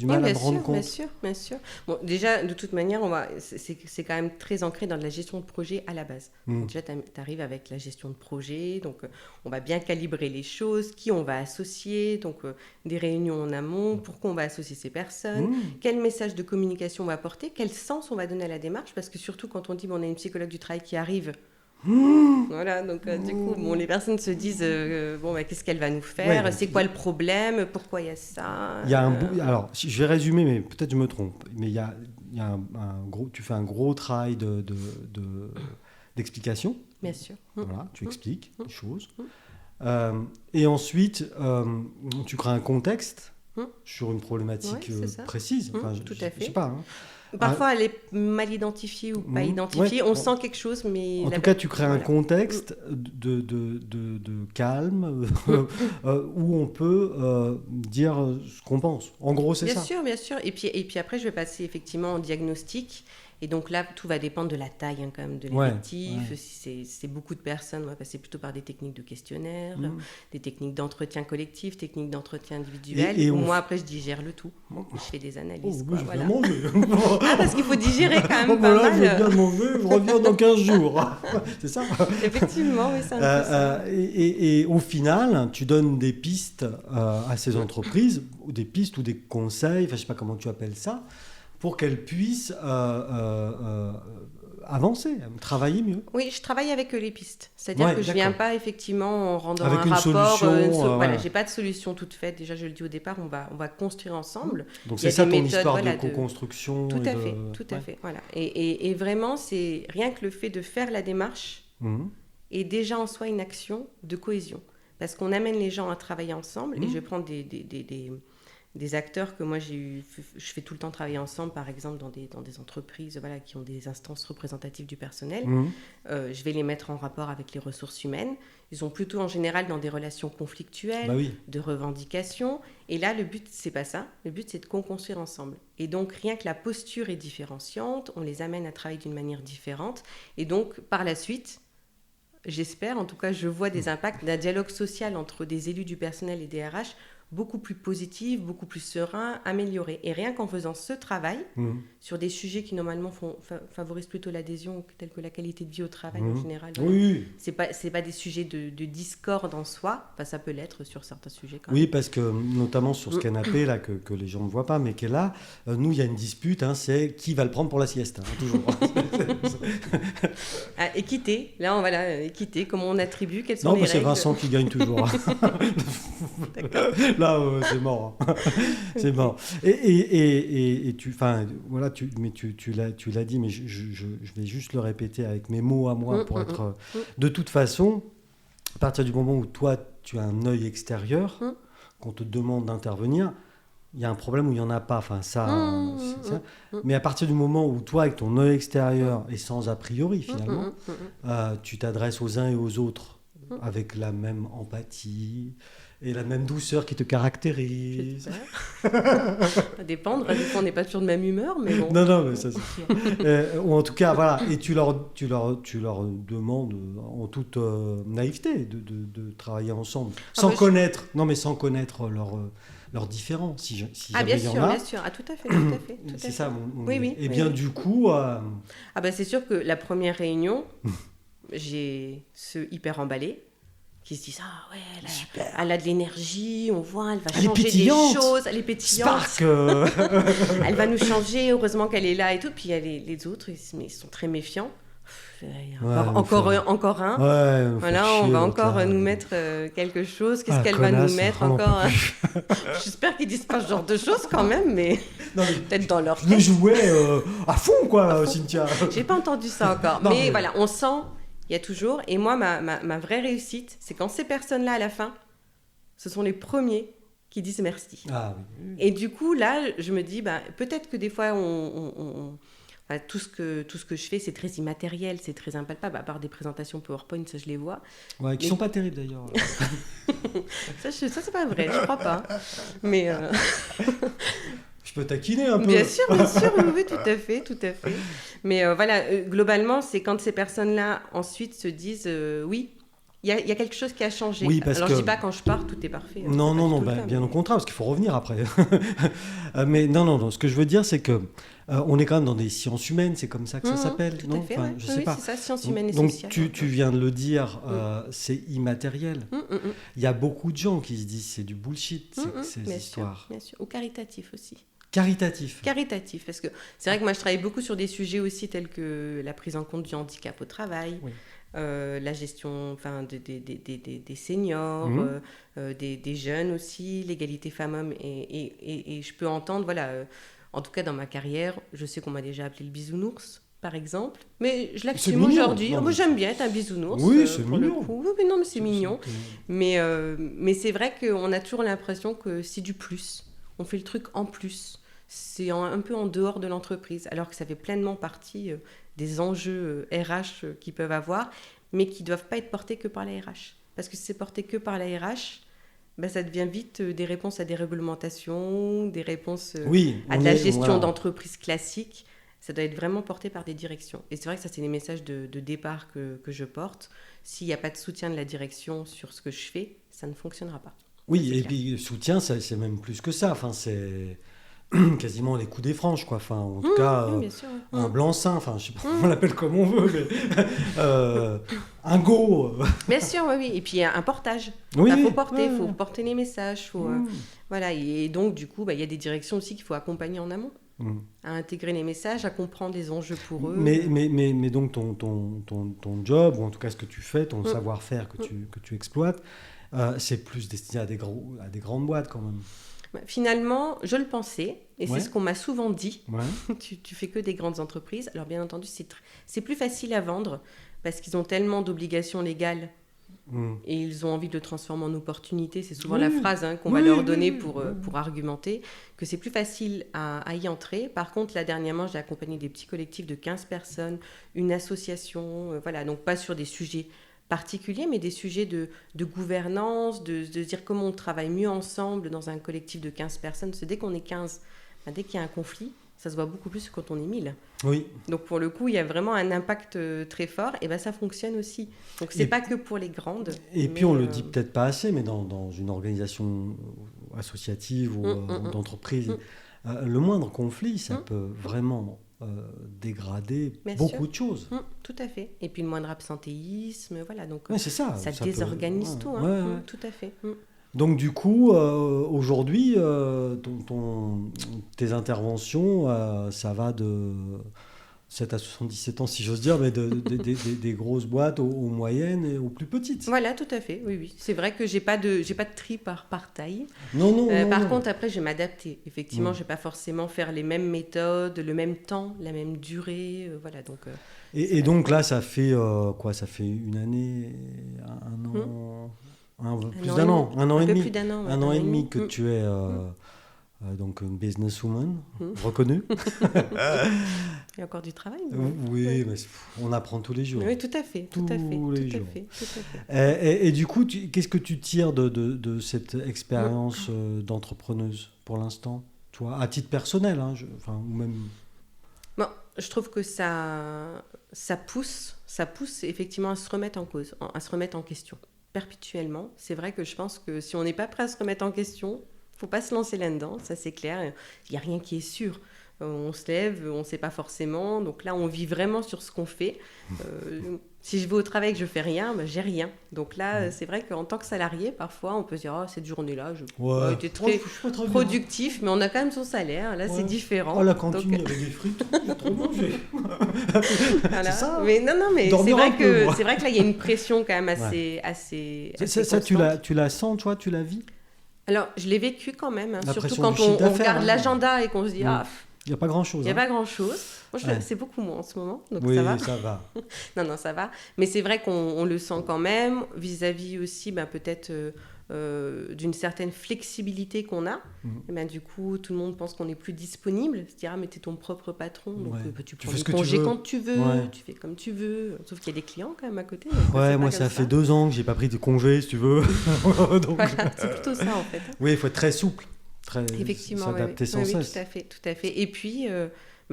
mal à me rendre compte. Bien sûr. Bon, déjà, de toute manière, c'est quand même très ancré dans la gestion de projet à la base. Donc, déjà, tu arrives avec la gestion de projet. Donc, on va bien calibrer les choses, qui on va associer, donc des réunions en amont, pourquoi on va associer ces personnes, quel message de communication on va apporter, quel sens on va donner à la démarche, parce que surtout quand on dit on a une psychologue du travail qui arrive, voilà, donc du coup les personnes se disent qu'est-ce qu'elle va nous faire, c'est quoi le problème, pourquoi il y a ça. Il y a alors je vais résumer, mais peut-être je me trompe, mais il y a tu fais un gros travail d'explication. Bien sûr. Voilà, tu expliques les choses. Et ensuite, tu crées un contexte sur une problématique précise. Tout à fait. Je sais pas. Parfois, elle est mal identifiée ou pas identifiée. On sent quelque chose, mais... En tout cas, tu crées un contexte de calme où on peut dire ce qu'on pense. En gros, c'est ça. Bien sûr. Et puis après, je vais passer effectivement en diagnostic. Et donc là, tout va dépendre de la taille quand même de l'effectif. Si c'est beaucoup de personnes, on va passer plutôt par des techniques de questionnaire, des techniques d'entretien collectif, techniques d'entretien individuel. Et moi, après, je digère le tout. Je fais des analyses. Je vais bien manger. Parce qu'il faut digérer quand même pas mal. Je vais bien manger, je reviens dans 15 jours. C'est ça. Effectivement, oui, c'est un peu ça. Et au final, tu donnes des pistes à ces entreprises, ou des pistes ou des conseils, je ne sais pas comment tu appelles ça, pour qu'elles puissent avancer, travailler mieux. Oui, je travaille avec les pistes. C'est-à-dire que je ne viens pas effectivement en rendant avec un rapport. Solution, je n'ai pas de solution toute faite. Déjà, je le dis au départ, on va construire ensemble. Donc c'est ça ton histoire de co-construction. Tout à fait. Voilà. Et vraiment, c'est rien que le fait de faire la démarche est déjà en soi une action de cohésion. Parce qu'on amène les gens à travailler ensemble. Et je vais prendre des acteurs que moi je fais tout le temps travailler ensemble, par exemple dans des entreprises qui ont des instances représentatives du personnel. Je vais les mettre en rapport avec les ressources humaines. Ils sont plutôt en général dans des relations conflictuelles, de revendications. Et là, le but, c'est pas ça. Le but, c'est de co-construire ensemble. Et donc, rien que la posture est différenciante, on les amène à travailler d'une manière différente. Et donc, par la suite, j'espère, en tout cas, je vois des impacts d'un dialogue social entre des élus du personnel et des RH beaucoup plus positif, beaucoup plus serein, amélioré. Et rien qu'en faisant ce travail sur des sujets qui normalement favorisent plutôt l'adhésion, tels que la qualité de vie au travail en général. C'est pas des sujets de discorde en soi. Enfin, ça peut l'être sur certains sujets quand même. Oui, parce que notamment sur ce canapé là que les gens ne voient pas, mais qui est là, nous il y a une dispute, c'est qui va le prendre pour la sieste, toujours. Équité. Là, équité. Comment on attribue, quelles sont les règles. C'est Vincent qui gagne toujours. D'accord. Là, c'est mort. C'est mort. Et tu l'as dit, mais je vais juste le répéter avec mes mots à moi pour être. De toute façon, à partir du moment où toi, tu as un œil extérieur, qu'on te demande d'intervenir, il y a un problème ou il n'y en a pas. Enfin, ça. Mais à partir du moment où toi, avec ton œil extérieur et sans a priori, finalement, tu t'adresses aux uns et aux autres avec la même empathie et la même douceur qui te caractérise. Ça va dépendre. Des fois, on n'est pas toujours de même humeur, mais bon. Non, mais ça c'est sûr. Ou en tout cas, voilà. Et tu leur demandes en toute naïveté de travailler ensemble, sans connaître leurs différents. Si bien sûr. Tout à fait. C'est ça. Oui. Et bien du coup. C'est sûr que la première réunion, j'ai ceux hyper emballés qui se disent elle a de l'énergie, on voit, elle va changer des choses, elle est pétillante. Spark. Elle va nous changer, heureusement qu'elle est là et tout. Puis il y a les autres, ils sont très méfiants. Encore un. On va encore nous mettre quelque chose. Qu'est-ce qu'elle va nous mettre encore J'espère qu'ils disent pas ce genre de choses quand même, mais peut-être dans leur tête. Je jouais à fond, quoi, Cynthia. J'ai pas entendu ça encore. Mais voilà, on sent. Il y a toujours, et moi, ma vraie réussite, c'est quand ces personnes-là, à la fin, ce sont les premiers qui disent merci. Oui. Et du coup, là, je me dis, peut-être que des fois, tout ce que je fais, c'est très immatériel, c'est très impalpable, à part des présentations PowerPoint, ça, je les vois. Ouais, qui sont pas terribles, d'ailleurs. ça, c'est pas vrai, je crois pas. Mais... peux taquiner un peu. Bien sûr, oui, tout à fait, tout à fait. Mais globalement, c'est quand ces personnes-là ensuite se disent oui, il y a quelque chose qui a changé. Oui, parce Alors que... je dis pas quand je pars, tout est parfait. Non, bien au contraire, parce qu'il faut revenir après. Mais non, ce que je veux dire, c'est que on est quand même dans des sciences humaines, c'est comme ça que ça s'appelle, tout non? à fait, Enfin, ouais. je Oui, sais pas. c'est ça, sciences humaines et Donc sociales. tu viens de le dire, c'est immatériel. Il y a beaucoup de gens qui se disent c'est du bullshit, ces bien histoires. Sûr, bien sûr. Ou caritatif aussi. Caritatif, parce que c'est vrai que moi je travaille beaucoup sur des sujets aussi tels que la prise en compte du handicap au travail, oui. La gestion des seniors, des jeunes aussi, l'égalité femmes-hommes, et je peux entendre, voilà, en tout cas dans ma carrière, je sais qu'on m'a déjà appelé le bisounours, par exemple, mais je l'assume aujourd'hui. Moi j'aime bien être un bisounours. Oui, c'est pour mignon. le coup. Oui, mais non, mais c'est mignon. Mais c'est vrai qu'on a toujours l'impression que c'est du plus. On fait le truc en plus. C'est un peu en dehors de l'entreprise, alors que ça fait pleinement partie des enjeux RH qu'ils peuvent avoir, mais qui ne doivent pas être portés que par la RH. Parce que si c'est porté que par la RH, ben ça devient vite des réponses à des réglementations, des réponses à de la gestion d'entreprise classique. Ça doit être vraiment porté par des directions. Et c'est vrai que ça, c'est les messages de départ que je porte. S'il n'y a pas de soutien de la direction sur ce que je fais, ça ne fonctionnera pas. Oui, et puis le soutien, c'est même plus que ça. Enfin, c'est quasiment les coups des franges, quoi. Enfin, en tout cas, un blanc-seing. Enfin, je sais pas, on l'appelle comme on veut, mais un go. Bien sûr, oui. Et puis un portage. Oui, faut porter les messages. Voilà. Et donc, du coup, il y a des directions aussi qu'il faut accompagner en amont. À intégrer les messages, à comprendre les enjeux pour eux. Mais donc ton job, ou en tout cas ce que tu fais, ton savoir-faire que tu exploites, c'est plus destiné à des grandes boîtes quand même. Finalement, je le pensais, et c'est ce qu'on m'a souvent dit. Ouais. tu fais que des grandes entreprises. Alors bien entendu, c'est plus facile à vendre parce qu'ils ont tellement d'obligations légales et ils ont envie de le transformer en opportunité. C'est souvent la phrase qu'on va leur donner pour argumenter, que c'est plus facile à y entrer. Par contre, là, dernièrement, j'ai accompagné des petits collectifs de 15 personnes, une association, voilà, donc pas sur des sujets particuliers, mais des sujets de gouvernance, de dire comment on travaille mieux ensemble dans un collectif de 15 personnes. Parce que dès qu'on est 15, dès qu'il y a un conflit, ça se voit beaucoup plus que quand on est 1000. Oui. Donc pour le coup, il y a vraiment un impact très fort, et ça fonctionne aussi. Donc c'est pas que pour les grandes. Et puis on le dit peut-être pas assez, mais dans une organisation associative ou d'entreprise, le moindre conflit, ça peut vraiment dégrader beaucoup de choses. Tout à fait. Et puis le moindre absentéisme, voilà. Donc c'est ça désorganise tout. Tout à fait. Donc du coup, aujourd'hui, tes interventions, ça va de 7 à 77 ans, si j'ose dire, mais des grosses boîtes aux moyennes et aux plus petites. Voilà, tout à fait, oui. C'est vrai que j'ai pas de tri par taille. Non. Par contre, après, je vais m'adapter. Effectivement, je vais pas forcément faire les mêmes méthodes, le même temps, la même durée, voilà. Donc. Et donc là, ça fait quoi? Ça fait une année, un an. Un an et demi. Plus d'un an. Un an et demi que tu es donc une businesswoman reconnue. Il y a encore du travail. Oui, mais on apprend tous les jours. Oui, tout à fait. Tout à fait. Et du coup, qu'est-ce que tu tires de cette expérience d'entrepreneuse pour l'instant, toi, à titre personnel, ou même. Bon, je trouve que ça pousse effectivement à se remettre en cause, à se remettre en question. Perpétuellement. C'est vrai que je pense que si on n'est pas prêt à se remettre en question, il ne faut pas se lancer là-dedans, ça c'est clair. Il n'y a rien qui est sûr. On se lève, on ne sait pas forcément. Donc là, on vit vraiment sur ce qu'on fait. Si je vais au travail et que je ne fais rien, j'ai rien. Donc là, c'est vrai qu'en tant que salarié, parfois, on peut se dire cette journée-là, j'ai été très productif, mais on a quand même son salaire. Là, c'est différent. La cantine, il y avait des frites, j'ai trop mangé. Voilà. C'est ça. Mais non, mais c'est vrai que là, il y a une pression quand même assez ça, tu la sens, toi, tu la vis? Alors, je l'ai vécu quand même, surtout quand on regarde l'agenda et qu'on se dit il n'y a pas grand-chose. Il n'y a pas grand-chose. Moi, c'est beaucoup moins en ce moment, donc oui, ça va. Ça va. non, ça va. Mais c'est vrai qu'on le sent quand même, vis-à-vis aussi, peut-être d'une certaine flexibilité qu'on a. Et du coup, tout le monde pense qu'on est plus disponible. C'est-à-dire, mais t'es ton propre patron, donc tu prends des congés quand tu veux, tu fais comme tu veux. Sauf qu'il y a des clients quand même à côté. Donc moi, ça fait 2 ans que j'ai pas pris de congés, si tu veux. Donc... Voilà, c'est plutôt ça, en fait. Oui, il faut être très souple. Effectivement, s'adapter sans cesse. tout à fait. Et puis,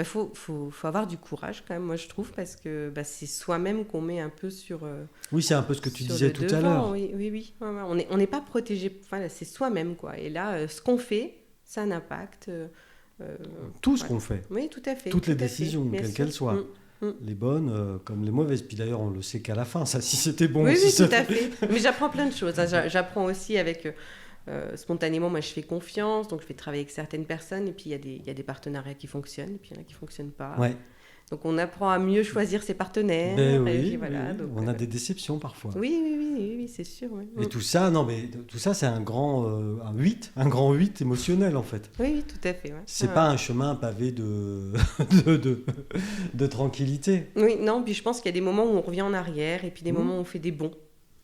faut avoir du courage quand même, moi je trouve, parce que c'est soi-même qu'on met un peu sur. Oui, c'est un peu ce que tu sur disais le tout devant. à l'heure. Oui. Ouais. On n'est pas protégé. Enfin, là, c'est soi-même, quoi. Et là, ce qu'on fait, ça a un impact. Tout ce qu'on fait. Oui, tout à fait. Toutes les tout à décisions, fait, quelles sûr. qu'elles soient. Les bonnes comme les mauvaises. Puis d'ailleurs, on le sait qu'à la fin, ça, si c'était bon. Oui, si tout à fait. Mais j'apprends plein de choses. J'apprends aussi avec... spontanément, moi, je fais confiance, donc je vais travailler avec certaines personnes, et puis il y a des partenariats qui fonctionnent, et puis il y en a qui ne fonctionnent pas. Ouais. Donc on apprend à mieux choisir ses partenaires. Ben et oui, puis voilà, oui. donc, On a des déceptions parfois. Oui, c'est sûr. Ouais. Et tout ça, c'est un grand un grand 8 émotionnel en fait. Oui, tout à fait. Ouais. C'est pas un chemin pavé de tranquillité. Oui, non, puis je pense qu'il y a des moments où on revient en arrière, et puis des moments où on fait des bons.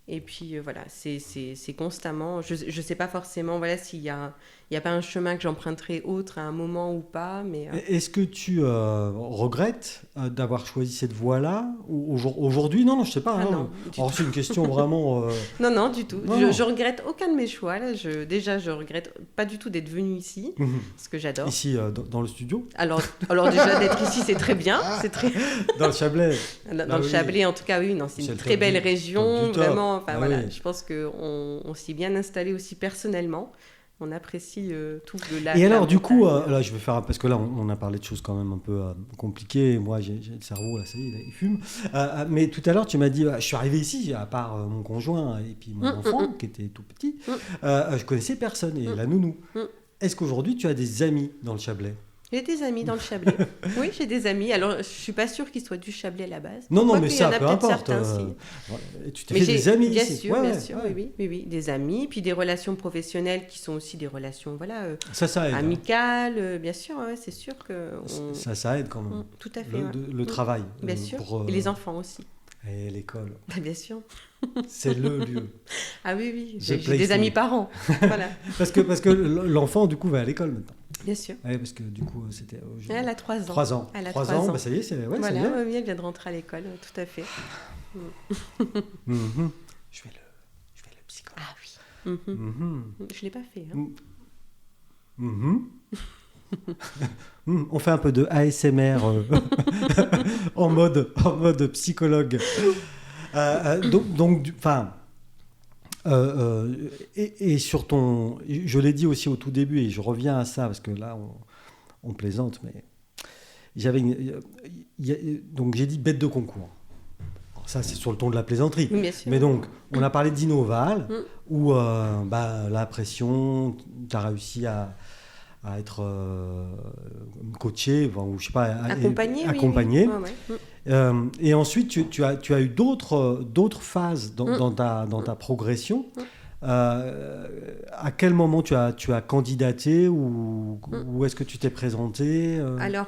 Et puis voilà, c'est constamment. Je sais pas forcément s'il y a pas un chemin que j'emprunterai autre à un moment ou pas. Mais Est-ce que tu regrettes d'avoir choisi cette voie-là aujourd'hui? Non, je sais pas. Non, alors c'est une question vraiment. Non, du tout. Non. Je regrette aucun de mes choix. Là. Je regrette pas du tout d'être venue ici, ce que j'adore. Ici, dans le studio. Alors déjà d'être ici, c'est très bien. C'est très. Dans le Chablais. Dans le Chablais, en tout cas, oui. Non, c'est une très belle région, vraiment. Enfin voilà, oui. je pense qu'on s'y est bien installé aussi personnellement. On apprécie tout le lac. Et alors, du coup, là, je vais faire parce que là, on a parlé de choses quand même un peu compliquées. Moi, j'ai le cerveau là, ça y est, il fume. Mais tout à l'heure, tu m'as dit, je suis arrivé ici, à part mon conjoint et puis mon enfant qui était tout petit, je connaissais personne et la nounou. Est-ce qu'aujourd'hui, tu as des amis dans le Chablais? J'ai des amis dans le Chablais. Oui, j'ai des amis. Alors, je suis pas sûre qu'ils soient du Chablais à la base. Non, mais ça, peu importe. Tu t'es fait des amis bien ici. Sûr, bien sûr, oui. Des amis, puis des relations professionnelles qui sont aussi des relations, ça aide, amicales, bien sûr, c'est sûr que... Ça aide quand même. Tout à fait. Le travail. Bien sûr, et les enfants aussi. Et l'école. Bien sûr. C'est le lieu. Ah oui, j'ai des amis parents. Voilà. parce que l'enfant, du coup, va à l'école maintenant. Bien sûr. Ouais, parce que du coup, c'était... Elle a 3 ans. 3 ans. Elle a 3 ans, ça y est, c'est bien. Elle vient de rentrer à l'école, tout à fait. Je fais le psychologue. Ah oui. Je l'ai pas fait. On fait un peu de ASMR en mode psychologue. Et sur ton... Je l'ai dit aussi au tout début, et je reviens à ça, parce que là, on plaisante, mais... Donc j'ai dit bête de concours. Alors ça, c'est sur le ton de la plaisanterie. Oui, bien sûr. Mais donc, on a parlé d'Innoval, où la pression, tu as réussi à être coaché, ou je sais pas, accompagné. Oui. Et ensuite, tu as eu d'autres phases dans ta progression. À quel moment tu as candidaté ou est-ce que tu t'es présenté Alors,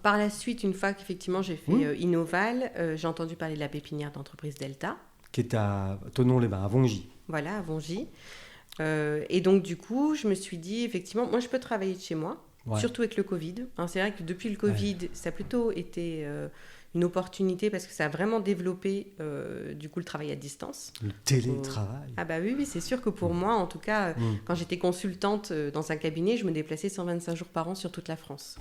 par la suite, une fois qu'effectivement j'ai fait Innoval, j'ai entendu parler de la pépinière d'entreprise Delta. Qui est à Thonon-les-Bains, à Vongy. Voilà, à Vongy. Et donc, du coup, je me suis dit, effectivement, moi, je peux travailler de chez moi, surtout avec le Covid. C'est vrai que depuis le Covid, ça a plutôt été une opportunité parce que ça a vraiment développé, du coup, le travail à distance. Le télétravail. Ah bah oui, c'est sûr que pour moi, en tout cas, quand j'étais consultante dans un cabinet, je me déplaçais 125 jours par an sur toute la France.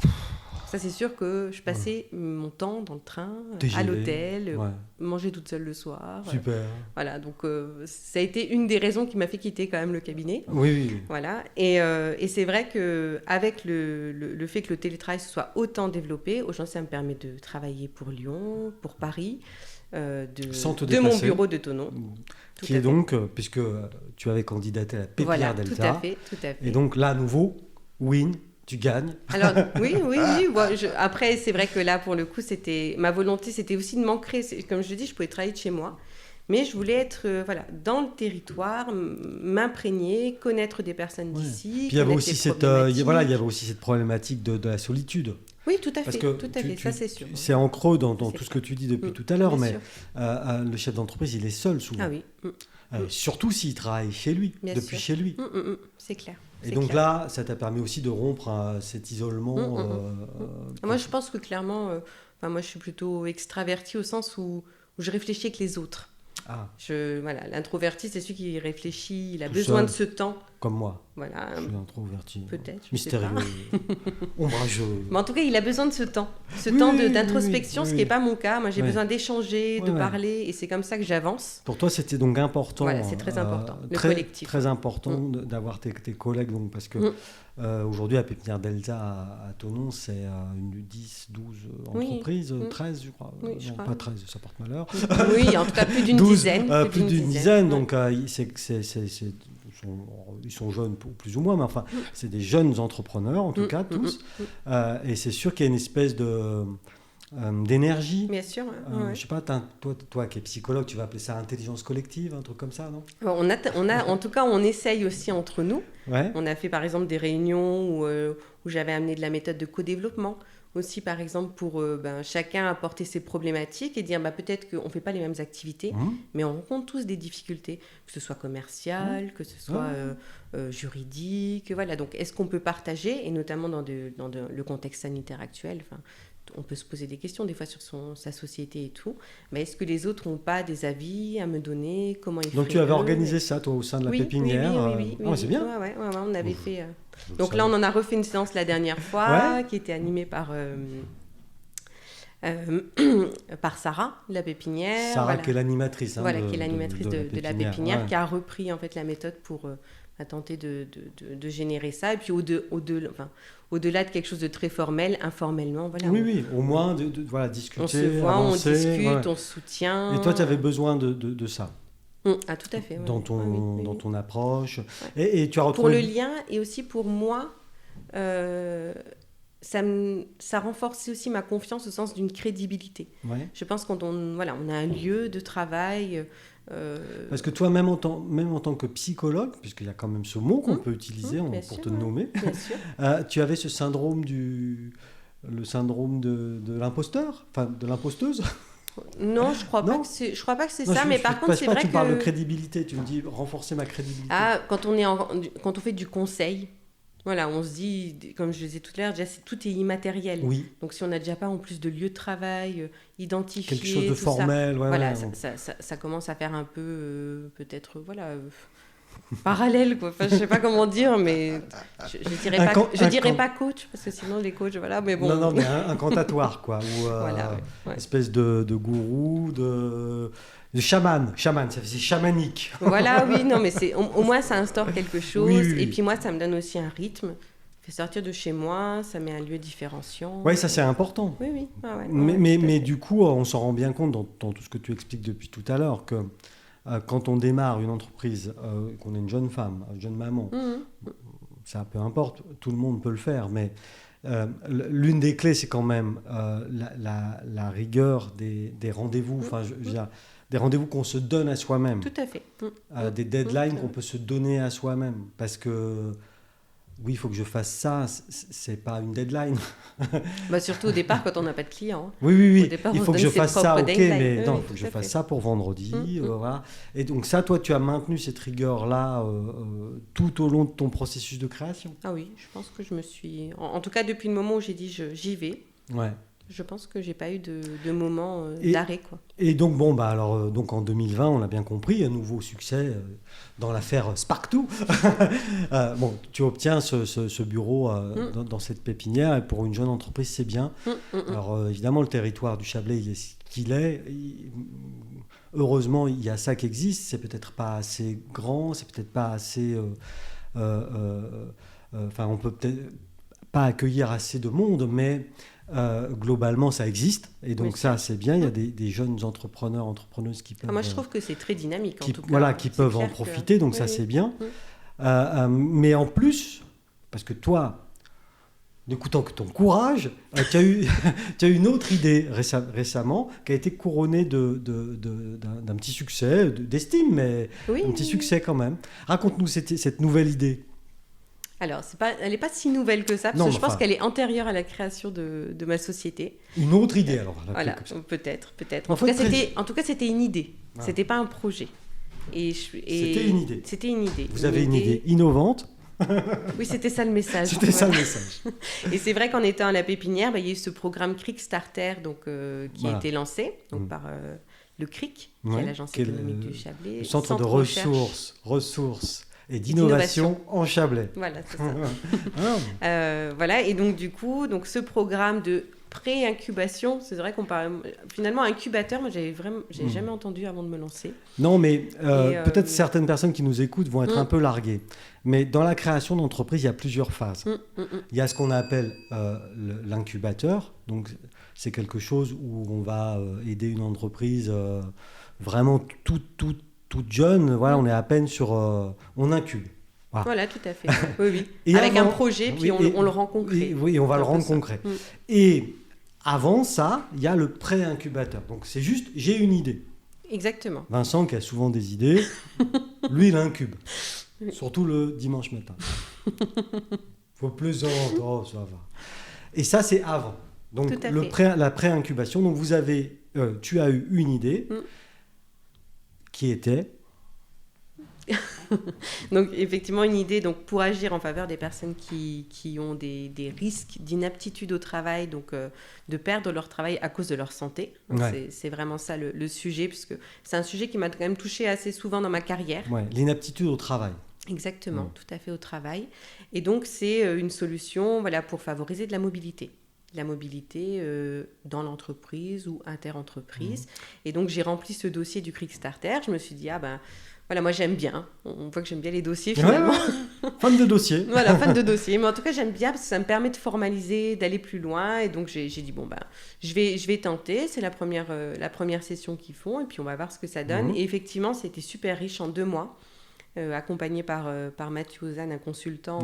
Ça, c'est sûr que je passais mon temps dans le train, à l'hôtel, manger toute seule le soir. Super. Voilà, donc ça a été une des raisons qui m'a fait quitter quand même le cabinet. Oui. Voilà, et c'est vrai qu'avec le fait que le télétravail se soit autant développé, aujourd'hui, ça me permet de travailler pour Lyon, pour Paris, de mon bureau de Thonon. Qui est donc, puisque tu avais candidaté à la pépinière Delta. Tout à fait. Et donc là, à nouveau, win. Tu gagnes. Alors, oui. Après, c'est vrai que là, pour le coup, ma volonté, c'était aussi de m'ancrer. Comme je le dis, je pouvais travailler de chez moi. Mais je voulais être dans le territoire, m'imprégner, connaître des personnes d'ici. Puis il y avait aussi cette problématique de la solitude. Oui, tout à fait. Ça, c'est sûr. C'est en creux dans tout ce que tu dis depuis tout à l'heure, mais sûr. Le chef d'entreprise, il est seul souvent. Ah oui. Surtout s'il travaille chez lui, depuis chez lui. C'est clair. Et donc là, ça t'a permis aussi de rompre cet isolement. Moi, je pense que clairement, moi, je suis plutôt extravertie au sens où je réfléchis avec les autres. Ah, Voilà, l'introverti, c'est celui qui réfléchit, il a Tout besoin seul. de ce temps. comme moi. Voilà, Je suis introverti. peut-être, je sais Mystérieux. pas. Ombrageux. Mais en tout cas, il a besoin de ce temps. Ce Oui, temps oui, d'introspection, oui, ce oui. qui n'est pas mon cas. Moi, j'ai Ouais. besoin d'échanger, de Ouais. parler, et c'est comme ça que j'avance. Pour toi, c'était donc important. Voilà, c'est très important, le très, collectif. Très important d'avoir tes collègues, donc, parce que aujourd'hui, la pépinière Delta à Thonon, c'est une 10, 12 entreprises, 13, je crois. Oui, je non, crois. pas 13, ça porte malheur. Oui, en tout cas, plus d'une 12, dizaine. plus d'une dizaine, ouais. donc ils sont jeunes plus ou moins, mais enfin, c'est des jeunes entrepreneurs, en tout cas, tous. Et c'est sûr qu'il y a une espèce d'énergie. Bien sûr. Je sais pas, toi qui es psychologue, tu vas appeler ça intelligence collective, un truc comme ça, non? Bon, en tout cas, on essaye aussi entre nous. Ouais. On a fait par exemple des réunions où j'avais amené de la méthode de co-développement. Aussi, par exemple, pour chacun apporter ses problématiques et dire peut-être qu'on ne fait pas les mêmes activités, mais on rencontre tous des difficultés, que ce soit commercial, que ce soit juridique. Voilà. Donc, est-ce qu'on peut partager, et notamment dans le contexte sanitaire actuel, on peut se poser des questions des fois sur sa société et tout, mais est-ce que les autres n'ont pas des avis à me donner? Comment ils font? Donc tu avais organisé ça, toi, au sein de la pépinière? Oui, c'est bien. Ouais, on avait fait... Donc là, on en a refait une séance la dernière fois, qui était animée par Sarah, de la pépinière. Sarah, qui est l'animatrice. Qui est l'animatrice de la pépinière, ouais. qui a repris en fait la méthode pour tenter de générer ça. Et puis au-delà de quelque chose de très formel, informellement, voilà. Oui, au moins discuter, on se voit, avancer, on discute, on se soutient. Et toi, tu avais besoin de ça? Ah, tout à fait. Dans ton approche. Ouais. Et tu as retrouvé... Pour le lien, et aussi pour moi, ça renforçait aussi ma confiance au sens d'une crédibilité. Ouais. Je pense quand on a un lieu de travail... Parce que toi, même en tant que psychologue, puisqu'il y a quand même ce mot qu'on peut utiliser pour te nommer, bien sûr. Tu avais ce syndrome le syndrome de l'imposteur, enfin de l'imposteuse. Non, je crois pas que c'est ça, mais par contre, c'est vrai que... Tu parles de crédibilité, tu me dis renforcer ma crédibilité. Ah, quand on fait du conseil, voilà, on se dit, comme je le disais tout à l'heure, déjà, tout est immatériel. Oui. Donc, si on n'a déjà pas en plus de lieu de travail identifié, quelque chose de formel, ça commence à faire un peu, peut-être, parallèle, quoi. Enfin, je sais pas comment dire, mais je dirais pas coach, parce que sinon les coachs, voilà, mais bon. Non, mais un cantatoire, quoi, ou espèce de gourou, de chaman, c'est chamanique. Voilà, oui, non, mais au moins ça instaure quelque chose, oui. Et puis moi, ça me donne aussi un rythme. Fait sortir de chez moi, ça met un lieu différenciant. Oui, ça c'est important. Oui. Mais du coup, on s'en rend bien compte dans tout ce que tu expliques depuis tout à l'heure, que quand on démarre une entreprise, qu'on est une jeune femme, une jeune maman, ça peu importe, tout le monde peut le faire, mais l'une des clés, c'est quand même la rigueur des rendez-vous, je veux dire, des rendez-vous qu'on se donne à soi-même. Tout à fait. Des deadlines qu'on peut se donner à soi-même, parce que oui, il faut que je fasse ça, c'est pas une deadline. Surtout au départ, quand on n'a pas de clients. Oui. Départ, il faut que je fasse ça, ok, mais non, il faut que je fasse ça pour vendredi. Voilà. Et donc ça, toi, tu as maintenu cette rigueur-là tout au long de ton processus de création. Ah oui, je pense que je me suis... En tout cas, depuis le moment où j'ai dit j'y vais, ouais. Je pense que j'ai pas eu de moment d'arrêt, quoi. Et donc, donc en 2020, on l'a bien compris, un nouveau succès dans l'affaire Spark2. Tu obtiens ce bureau dans cette pépinière, et pour une jeune entreprise, c'est bien. Alors, évidemment, le territoire du Chablais, il est ce qu'il est. Heureusement, il y a ça qui existe. C'est peut-être pas assez grand, c'est peut-être pas assez... on peut peut-être pas accueillir assez de monde, mais... globalement, ça existe, et donc ça, c'est bien. Il y a des jeunes entrepreneuses qui peuvent... moi, je trouve que c'est très dynamique, en tout cas. Voilà, qui peuvent en profiter, donc ça, c'est bien. Mais en plus, parce que toi, n'écoutant que ton courage, tu as eu une autre idée récemment, qui a été couronnée d'un petit succès, d'estime, mais un petit succès quand même. Raconte-nous cette nouvelle idée. Alors, elle n'est pas si nouvelle que ça, parce que je pense qu'elle est antérieure à la création de ma société. Une autre idée, alors. Voilà, peut-être. En tout cas, c'était une idée. Ah. C'était pas un projet. C'était une idée. C'était une idée. Vous avez une idée innovante. Oui, c'était ça le message. C'était ça le message. Et c'est vrai qu'en étant à la pépinière, il y a eu ce programme Kickstarter qui a été lancé par le CRIC, qui est l'Agence économique du Chablais. Le centre de ressources et d'innovation en Chablais. Voilà, c'est ça. Voilà, et donc du coup, ce programme de pré-incubation, c'est vrai qu'on parle finalement incubateur, moi j'avais jamais entendu avant de me lancer. Non, mais peut-être certaines personnes qui nous écoutent vont être un peu larguées. Mais dans la création d'entreprise, il y a plusieurs phases. Il y a ce qu'on appelle l'incubateur. Donc c'est quelque chose où on va aider une entreprise vraiment toute jeune. Voilà, on est à peine sur, on incube. Voilà, tout à fait. Oui. Et avec un projet, puis on le rend concret. Oui, on va le rendre concret. Et avant ça, il y a le pré-incubateur. Donc, c'est juste, j'ai une idée. Exactement. Vincent, qui a souvent des idées, lui, il incube. Surtout le dimanche matin. Faut plaisanter, ça va. Et ça, c'est avant. Donc, la pré-incubation. Donc, tu as eu une idée qui était... Donc effectivement une idée pour agir en faveur des personnes qui ont des risques d'inaptitude au travail, donc de perdre leur travail à cause de leur santé. C'est vraiment ça le sujet, puisque c'est un sujet qui m'a quand même touchée assez souvent dans ma carrière. L'inaptitude au travail. Exactement, tout à fait, au travail. Et donc c'est une solution pour favoriser de la mobilité. La mobilité dans l'entreprise ou inter-entreprise. Et donc j'ai rempli ce dossier du Kickstarter. Je me suis dit voilà, moi j'aime bien. On voit que j'aime bien les dossiers finalement. Fan de dossier. Voilà, fan de dossier. Mais en tout cas, j'aime bien parce que ça me permet de formaliser, d'aller plus loin. Et donc j'ai dit je vais tenter. C'est la première session qu'ils font et puis on va voir ce que ça donne. Et effectivement, c'était super riche en 2 mois, accompagné par Mathieu Ozanne, un consultant,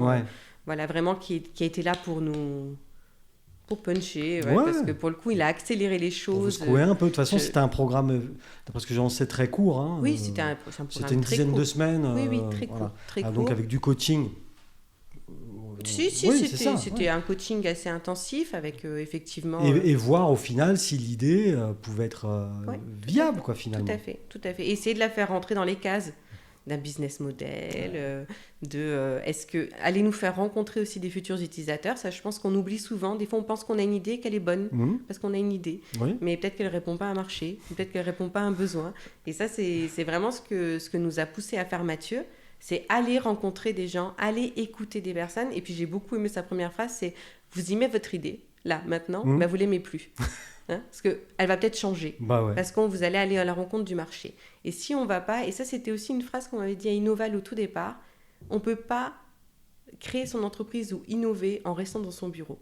vraiment qui a été là pour nous. Pour puncher, parce que pour le coup, il a accéléré les choses. Pour un peu. De toute façon, c'était un programme, d'après ce que j'en sais, très court. Hein. Oui, c'était un programme c'était une dizaine de semaines. Oui, très court. Très court. Donc avec du coaching. C'était un coaching assez intensif avec effectivement... Et voir au final si l'idée pouvait être viable, finalement. Tout à fait. Et essayer de la faire rentrer dans les cases d'un business model, est-ce que allez nous faire rencontrer aussi des futurs utilisateurs. Ça, je pense qu'on oublie souvent. Des fois, on pense qu'on a une idée, qu'elle est bonne, parce qu'on a une idée. Mais peut-être qu'elle ne répond pas à un marché, peut-être qu'elle ne répond pas à un besoin. Et ça, c'est vraiment ce que nous a poussé à faire Mathieu. C'est aller rencontrer des gens, aller écouter des personnes. Et puis, j'ai beaucoup aimé sa première phrase, c'est « Vous aimez votre idée, là, maintenant, vous ne l'aimez plus. » Parce qu'elle va peut-être changer, parce que vous allez aller à la rencontre du marché. Et si on ne va pas, et ça c'était aussi une phrase qu'on m'avait dit à Innoval au tout départ, on ne peut pas créer son entreprise ou innover en restant dans son bureau.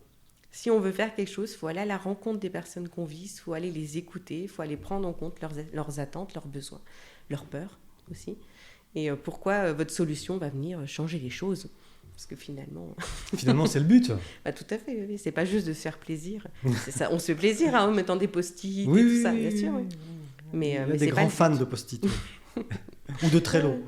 Si on veut faire quelque chose, il faut aller à la rencontre des personnes qu'on vise, il faut aller les écouter, il faut aller prendre en compte leurs attentes, leurs besoins, leurs peurs aussi. Et pourquoi votre solution va venir changer les choses. Parce que finalement... c'est le but. Tout à fait, oui. C'est pas juste de se faire plaisir. C'est ça. On se fait plaisir en mettant des post-it et tout ça, bien sûr. Oui. Mais il y a des grands fans de post-it. Ou de Trello.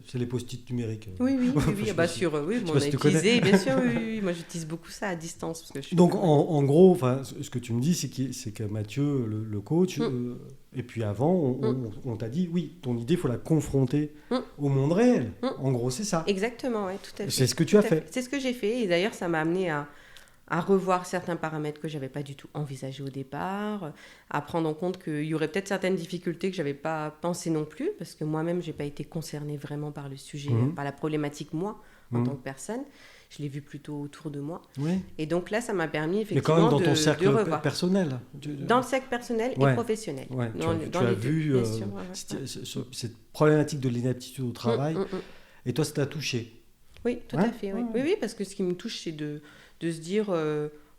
C'est les post-it numériques. Oui. On a utilisé, bien sûr, oui. Moi, j'utilise beaucoup ça à distance. Parce que donc, en gros, ce que tu me dis, c'est que Mathieu, le coach, et puis avant, on t'a dit, oui, ton idée, il faut la confronter au monde réel. En gros, c'est ça. Exactement, oui, tout à fait. C'est ce que tu as fait. C'est ce que j'ai fait. Et d'ailleurs, ça m'a amené à revoir certains paramètres que je n'avais pas du tout envisagés au départ, à prendre en compte qu'il y aurait peut-être certaines difficultés que je n'avais pas pensées non plus, parce que moi-même, je n'ai pas été concernée vraiment par le sujet, par la problématique, moi, en tant que personne. Je l'ai vu plutôt autour de moi. Oui. Et donc là, ça m'a permis effectivement de revoir. Mais quand même dans ton cercle personnel. Dans le cercle personnel et professionnel. Ouais, tu as vu cette problématique de l'inaptitude au travail, et toi, ça t'a touché. Oui, tout à fait. Oui, parce que ce qui me touche, c'est de se dire...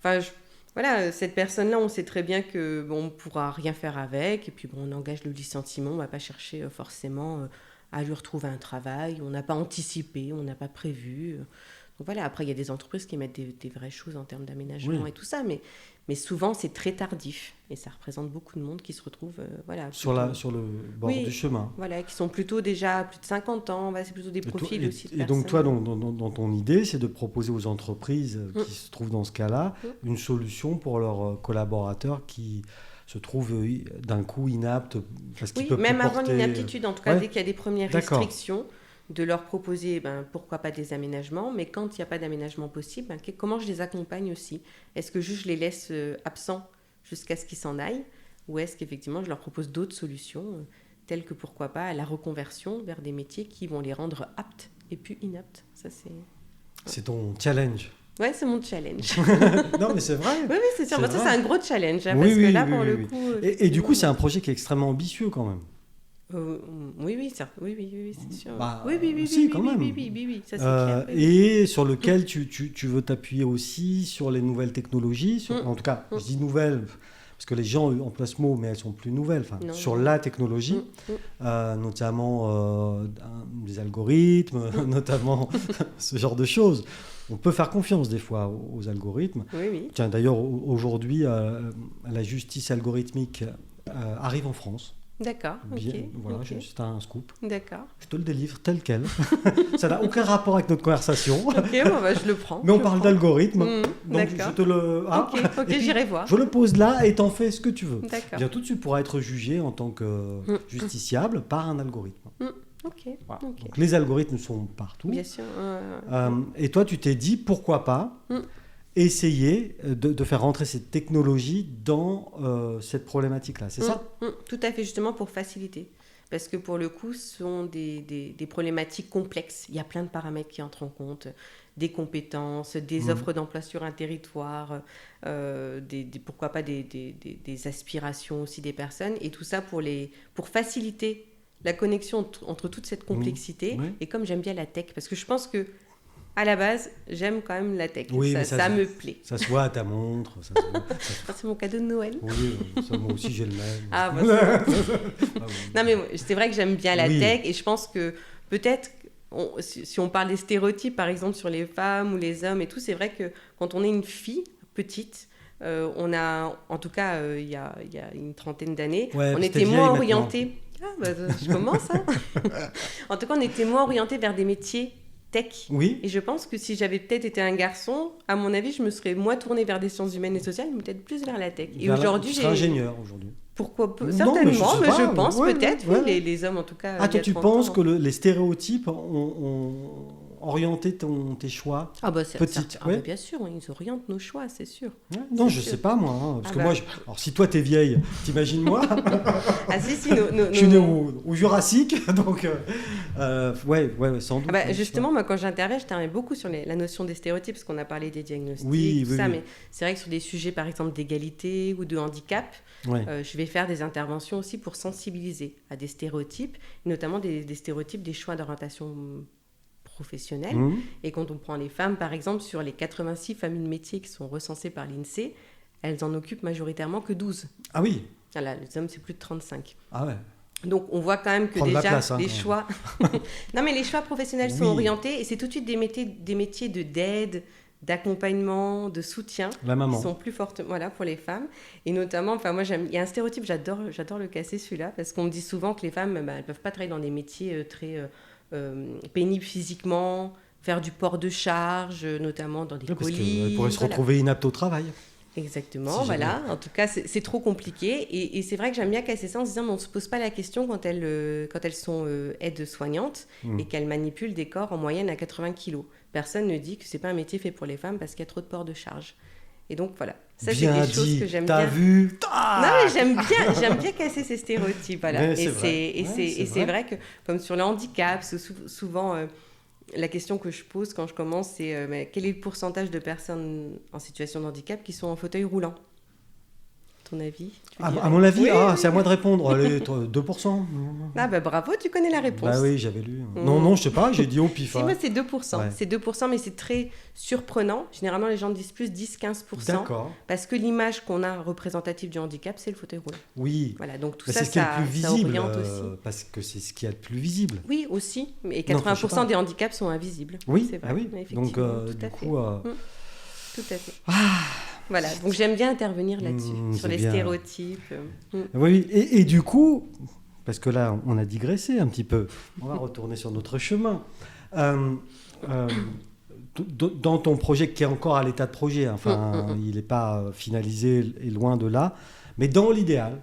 cette personne-là, on sait très bien qu'on ne pourra rien faire avec, et puis on engage le licenciement, on ne va pas chercher forcément à lui retrouver un travail, on n'a pas anticipé, on n'a pas prévu... Donc voilà, après, il y a des entreprises qui mettent des vraies choses en termes d'aménagement et tout ça, mais souvent, c'est très tardif. Et ça représente beaucoup de monde qui se retrouve sur le bord du chemin. Voilà, qui sont plutôt déjà plus de 50 ans. C'est plutôt des profils aussi de personnes. Et donc, toi, dans ton idée, c'est de proposer aux entreprises qui se trouvent dans ce cas-là une solution pour leurs collaborateurs qui se trouvent d'un coup inaptes parce qu'ils peuvent même plus porter... avant l'inaptitude, en tout cas, dès qu'il y a des premières restrictions, de leur proposer, pourquoi pas des aménagements, mais quand il n'y a pas d'aménagement possible, comment je les accompagne aussi ? Est-ce que juste je les laisse absents jusqu'à ce qu'ils s'en aillent ? ou est-ce qu'effectivement je leur propose d'autres solutions, telles que pourquoi pas la reconversion vers des métiers qui vont les rendre aptes et plus inaptes. Ça, c'est ton challenge. Ouais, c'est mon challenge. Non, mais c'est vrai. Oui, c'est sûr. Ça, c'est un gros challenge. Hein, oui, parce oui, que là, oui, pour oui, le oui. coup... Et du coup, c'est un projet qui est extrêmement ambitieux quand même. Oui, ça, oui, c'est sûr. Bah, oui, si, quand même. Oui, ça c'est clair. Oui. Et sur lequel tu veux t'appuyer aussi sur les nouvelles technologies. En tout cas, je dis nouvelles, parce que les gens emploient ce mot, mais elles sont plus nouvelles. Sur la technologie, notamment des algorithmes, notamment ce genre de choses. On peut faire confiance des fois aux algorithmes. Oui. Tiens, d'ailleurs, aujourd'hui, la justice algorithmique arrive en France. D'accord, Bien, ok. voilà, okay. c'est un scoop. D'accord. Je te le délivre tel quel. Ça n'a aucun rapport avec notre conversation. Ok, je le prends. Mais on parle d'algorithme. Donc d'accord. je te le. Ah, ok, j'irai voir. Je le pose là et t'en fais ce que tu veux. D'accord. Bientôt, tu pourras être jugé en tant que justiciable par un algorithme. Ok. Voilà. Donc, les algorithmes sont partout. Bien sûr. Et toi, tu t'es dit pourquoi pas essayer de faire rentrer cette technologie dans cette problématique-là, c'est ça ? Tout à fait, justement pour faciliter. Parce que pour le coup, ce sont des problématiques complexes. Il y a plein de paramètres qui entrent en compte, des compétences, des offres d'emploi sur un territoire, pourquoi pas des aspirations aussi des personnes. Et tout ça pour faciliter la connexion entre toute cette complexité. Et comme j'aime bien la tech, parce que je pense que à la base, j'aime quand même la tech. Oui, ça me plaît. Ça se voit à ta montre. C'est mon cadeau de Noël. Oui, moi aussi j'ai le même. Ah, non, mais c'est vrai que j'aime bien la tech et je pense que peut-être, si on parle des stéréotypes, par exemple, sur les femmes ou les hommes et tout, c'est vrai que quand on est une fille petite, on a, en tout cas, il y a une trentaine d'années, on était moins orientés. Je commence, hein. En tout cas, on était moins orientés vers des métiers tech. Oui. Et je pense que si j'avais peut-être été un garçon, à mon avis, je me serais moins tournée vers des sciences humaines et sociales, mais peut-être plus vers la tech. Et aujourd'hui, tu serais ingénieur aujourd'hui. Pourquoi peu ? Certainement, mais je pense peut-être, oui, les hommes en tout cas. Ah, toi, tu penses que les stéréotypes ont orienté tes choix petite. Bien sûr, ils orientent nos choix, c'est sûr. Non, je sais pas moi. Parce que moi, alors si toi t'es vieille, t'imagines-moi. Ah si, je suis né au Jurassique, donc ouais, sans doute. Justement, moi quand j'interviens, je travaille beaucoup sur la notion des stéréotypes, parce qu'on a parlé des diagnostics, mais c'est vrai que sur des sujets par exemple d'égalité ou de handicap, je vais faire des interventions aussi pour sensibiliser à des stéréotypes, notamment des stéréotypes des choix d'orientation professionnelle. Et quand on prend les femmes, par exemple, sur les 86 familles de métiers qui sont recensées par l'INSEE, elles en occupent majoritairement que 12. Ah oui. Voilà, les hommes, c'est plus de 35. Ah ouais. Donc, on voit quand même que les choix... Non, mais les choix professionnels sont orientés, et c'est tout de suite des métiers d'aide, d'accompagnement, de soutien, qui sont plus fortes pour les femmes. Et notamment, moi, il y a un stéréotype, j'adore le casser celui-là, parce qu'on me dit souvent que les femmes, elles ne peuvent pas travailler dans des métiers très... pénible physiquement, faire du port de charge, notamment dans des colis. Parce qu'elle pourrait se retrouver inapte au travail. Exactement, voilà. En tout cas, c'est trop compliqué. Et c'est vrai que j'aime bien casser ça en se disant, mais on ne se pose pas la question quand elles sont aides-soignantes et qu'elles manipulent des corps en moyenne à 80 kilos. Personne ne dit que ce n'est pas un métier fait pour les femmes parce qu'il y a trop de port de charge. Et donc voilà, ça c'est des choses que j'aime bien. T'as vu ? Non mais j'aime bien casser ces stéréotypes, voilà. C'est vrai que comme sur le handicap, souvent la question que je pose quand je commence, c'est quel est le pourcentage de personnes en situation de handicap qui sont en fauteuil roulant ? Ton avis ? À mon avis, c'est à moi de répondre. Allez, 2%. Ah bravo, tu connais la réponse. Bah oui, j'avais lu. Non, je sais pas, j'ai dit au pif. Si, moi c'est 2%. Ouais. C'est 2%, mais c'est très surprenant. Généralement, les gens disent plus 10-15%. D'accord. Parce que l'image qu'on a représentative du handicap, c'est le fauteuil roulant. Oui. Voilà, donc tout ça, c'est ce qui est le plus visible, aussi. Parce que c'est ce qui est le plus visible. Oui, aussi. Et 80% des handicaps sont invisibles. Oui, c'est vrai. Oui. Donc, du coup... Tout à fait. Voilà, donc j'aime bien intervenir là-dessus, sur les stéréotypes. Oui, et du coup, parce que là, on a digressé un petit peu, on va retourner sur notre chemin. Dans ton projet, qui est encore à l'état de projet, il n'est pas finalisé et loin de là, mais dans l'idéal,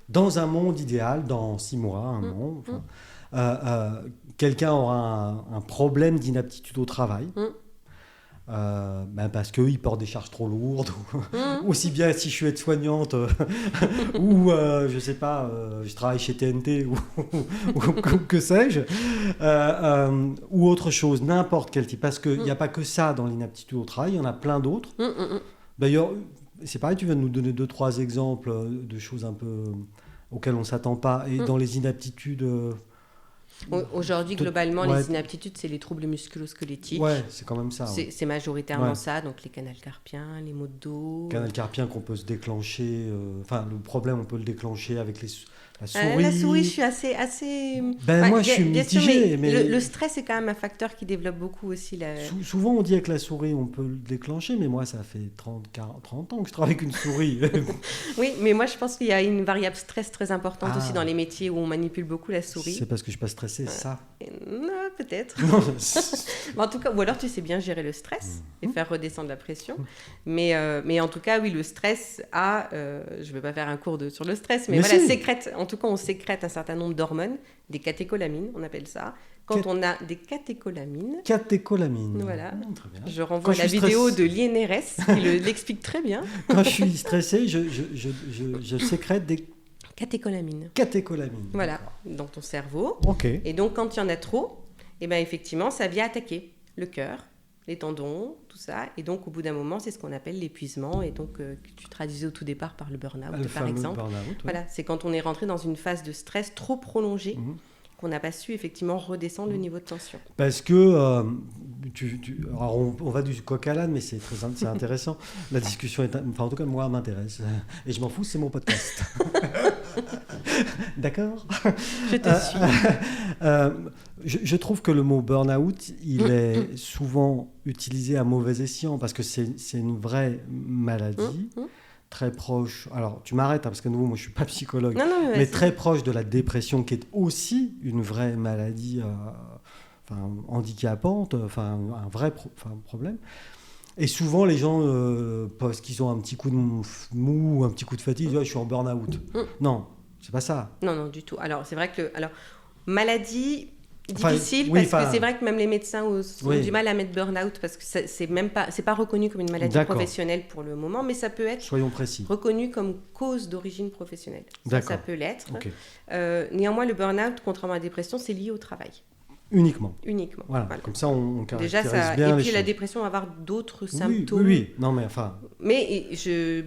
dans un monde idéal, dans 6 mois, quelqu'un aura un problème d'inaptitude au travail. Parce qu'ils portent des charges trop lourdes, aussi bien si je suis aide-soignante ou je sais pas, je travaille chez TNT ou que sais-je, ou autre chose, n'importe quel type, parce qu'il n'y a pas que ça dans l'inaptitude au travail, il y en a plein d'autres. D'ailleurs, c'est pareil, tu viens de nous donner 2-3 exemples de choses un peu auxquelles on ne s'attend pas, et dans les inaptitudes... Aujourd'hui, globalement, les inaptitudes, c'est les troubles musculo-squelettiques. Ouais, c'est quand même ça. C'est majoritairement ça, donc les canals carpiens, les maux de dos. Canal carpien qu'on peut se déclencher. Le problème, on peut le déclencher avec la souris. La souris, je suis assez... moi, je suis mitigé. Mais le stress est quand même un facteur qui développe beaucoup aussi. Souvent, on dit avec la souris, on peut le déclencher, mais moi, ça fait 30 ans que je travaille avec une souris. Oui, mais moi, je pense qu'il y a une variable stress très importante aussi dans les métiers où on manipule beaucoup la souris. C'est parce que je suis pas stressé, ça. Non, peut-être. En tout cas, ou alors tu sais bien gérer le stress et faire redescendre la pression. Mais en tout cas, oui, le stress je ne vais pas faire un cours sur le stress, mais voilà, sécrète... En tout cas, on sécrète un certain nombre d'hormones, des catécholamines, on appelle ça. Quand on a des catécholamines... Voilà. Très bien. Je renvoie à la vidéo de l'INRS qui l'explique très bien. Quand je suis stressé, je sécrète des... Catécholamines. Voilà, dans ton cerveau. Ok. Et donc, quand il y en a trop, effectivement, ça vient attaquer le cœur, les tendons, tout ça. Et donc, au bout d'un moment, c'est ce qu'on appelle l'épuisement. Et donc, que tu traduisais au tout départ par le burn-out, par exemple. Burn-out, Voilà, c'est quand on est rentré dans une phase de stress trop prolongée, qu'on n'a pas su effectivement redescendre le niveau de tension. Parce que, alors on va du coq à l'âne, mais c'est intéressant. La discussion en tout cas, moi, m'intéresse. Et je m'en fous, c'est mon podcast. D'accord ? Je te suis. Je trouve que le mot burn-out, il est souvent utilisé à mauvais escient, parce que c'est une vraie maladie. Très proche, alors tu m'arrêtes parce que moi je ne suis pas psychologue, mais très proche de la dépression, qui est aussi une vraie maladie handicapante, un vrai problème. Et souvent les gens, parce qu'ils ont un petit coup de mou, un petit coup de fatigue, ils disent je suis en burn-out. Non, c'est pas ça. Non, du tout. Alors c'est vrai que maladie... difficile, parce que c'est vrai que même les médecins ont du mal à mettre burn-out, parce que c'est pas reconnu comme une maladie professionnelle pour le moment, mais ça peut être reconnu comme cause d'origine professionnelle. Ça peut l'être. Okay. Néanmoins, le burn-out, contrairement à la dépression, c'est lié au travail. Uniquement. Voilà. Comme ça, on caractérise déjà, bien et puis la choses. dépression va avoir d'autres symptômes. Oui. Non, mais enfin... Mais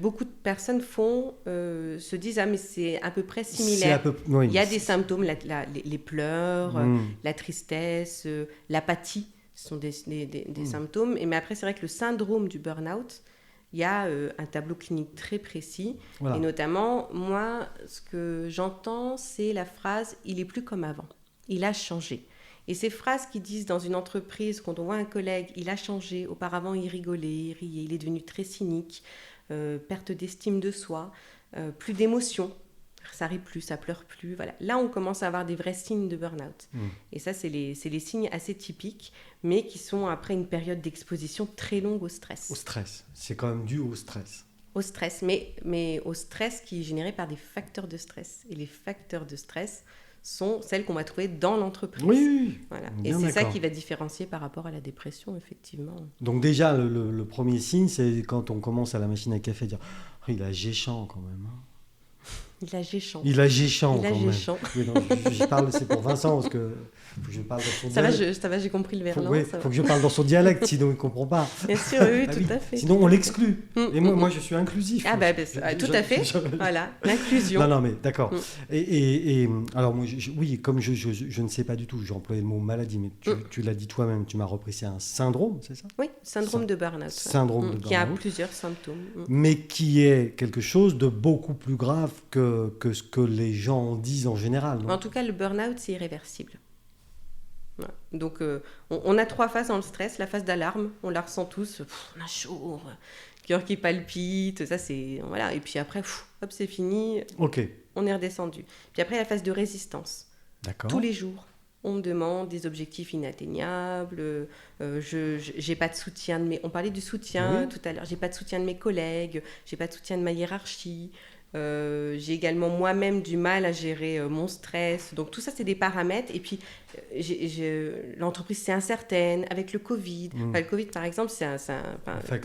beaucoup de personnes se disent mais c'est à peu près similaire. Il y a des symptômes, les pleurs, la tristesse, l'apathie, ce sont des symptômes. Mais après, c'est vrai que le syndrome du burn-out, il y a un tableau clinique très précis. Voilà. Et notamment, moi, ce que j'entends, c'est la phrase « il est plus comme avant ». Il a changé. Et ces phrases qui disent dans une entreprise, quand on voit un collègue, il a changé, auparavant il rigolait, il riait, il est devenu très cynique, perte d'estime de soi, plus d'émotion, ça rit plus, ça pleure plus. Voilà. Là, on commence à avoir des vrais signes de burn-out. Et ça, c'est les signes assez typiques, mais qui sont après une période d'exposition très longue au stress. Au stress, c'est quand même dû au stress. Au stress, mais au stress qui est généré par des facteurs de stress. Et les facteurs de stress sont celles qu'on va trouver dans l'entreprise. Oui. Voilà. Et c'est ça qui va différencier par rapport à la dépression, effectivement. Donc déjà, le premier signe, c'est quand on commence à la machine à café, dire « il a géchant quand même ». Il a géchant. Il a géchant quand même. Oui, non, je parle, c'est pour Vincent, parce que faut que je parle dans son dialecte. Ça va, j'ai compris le verlan. Faut que je parle dans son dialecte, sinon il ne comprend pas. Bien sûr, oui, tout à fait. Sinon, on l'exclut. Et moi, je suis inclusif. Tout à fait. Voilà, l'inclusion. Non, mais d'accord. Et alors, moi, comme je ne sais pas du tout, j'ai employé le mot maladie, mais tu l'as dit toi-même, tu m'as repris, c'est un syndrome, c'est ça ? Oui, syndrome de burn-out. Syndrome de burn-out. Qui a plusieurs symptômes. Mais qui est quelque chose de beaucoup plus grave que ce que les gens disent en général. Non ? En tout cas, le burn-out, c'est irréversible. Voilà. Donc, on a 3 phases dans le stress. La phase d'alarme, on la ressent tous. On a chaud, cœur qui palpite, ça c'est... Voilà. Et puis après, hop, c'est fini. Ok. On est redescendu. Puis après, la phase de résistance. D'accord. Tous les jours, on me demande des objectifs inatteignables. J'ai pas de soutien on parlait du soutien tout à l'heure. J'ai pas de soutien de mes collègues. J'ai pas de soutien de ma hiérarchie. J'ai également moi-même du mal à gérer mon stress. Donc tout ça, c'est des paramètres. Et puis, l'entreprise, c'est incertaine. Avec le Covid, le Covid, par exemple,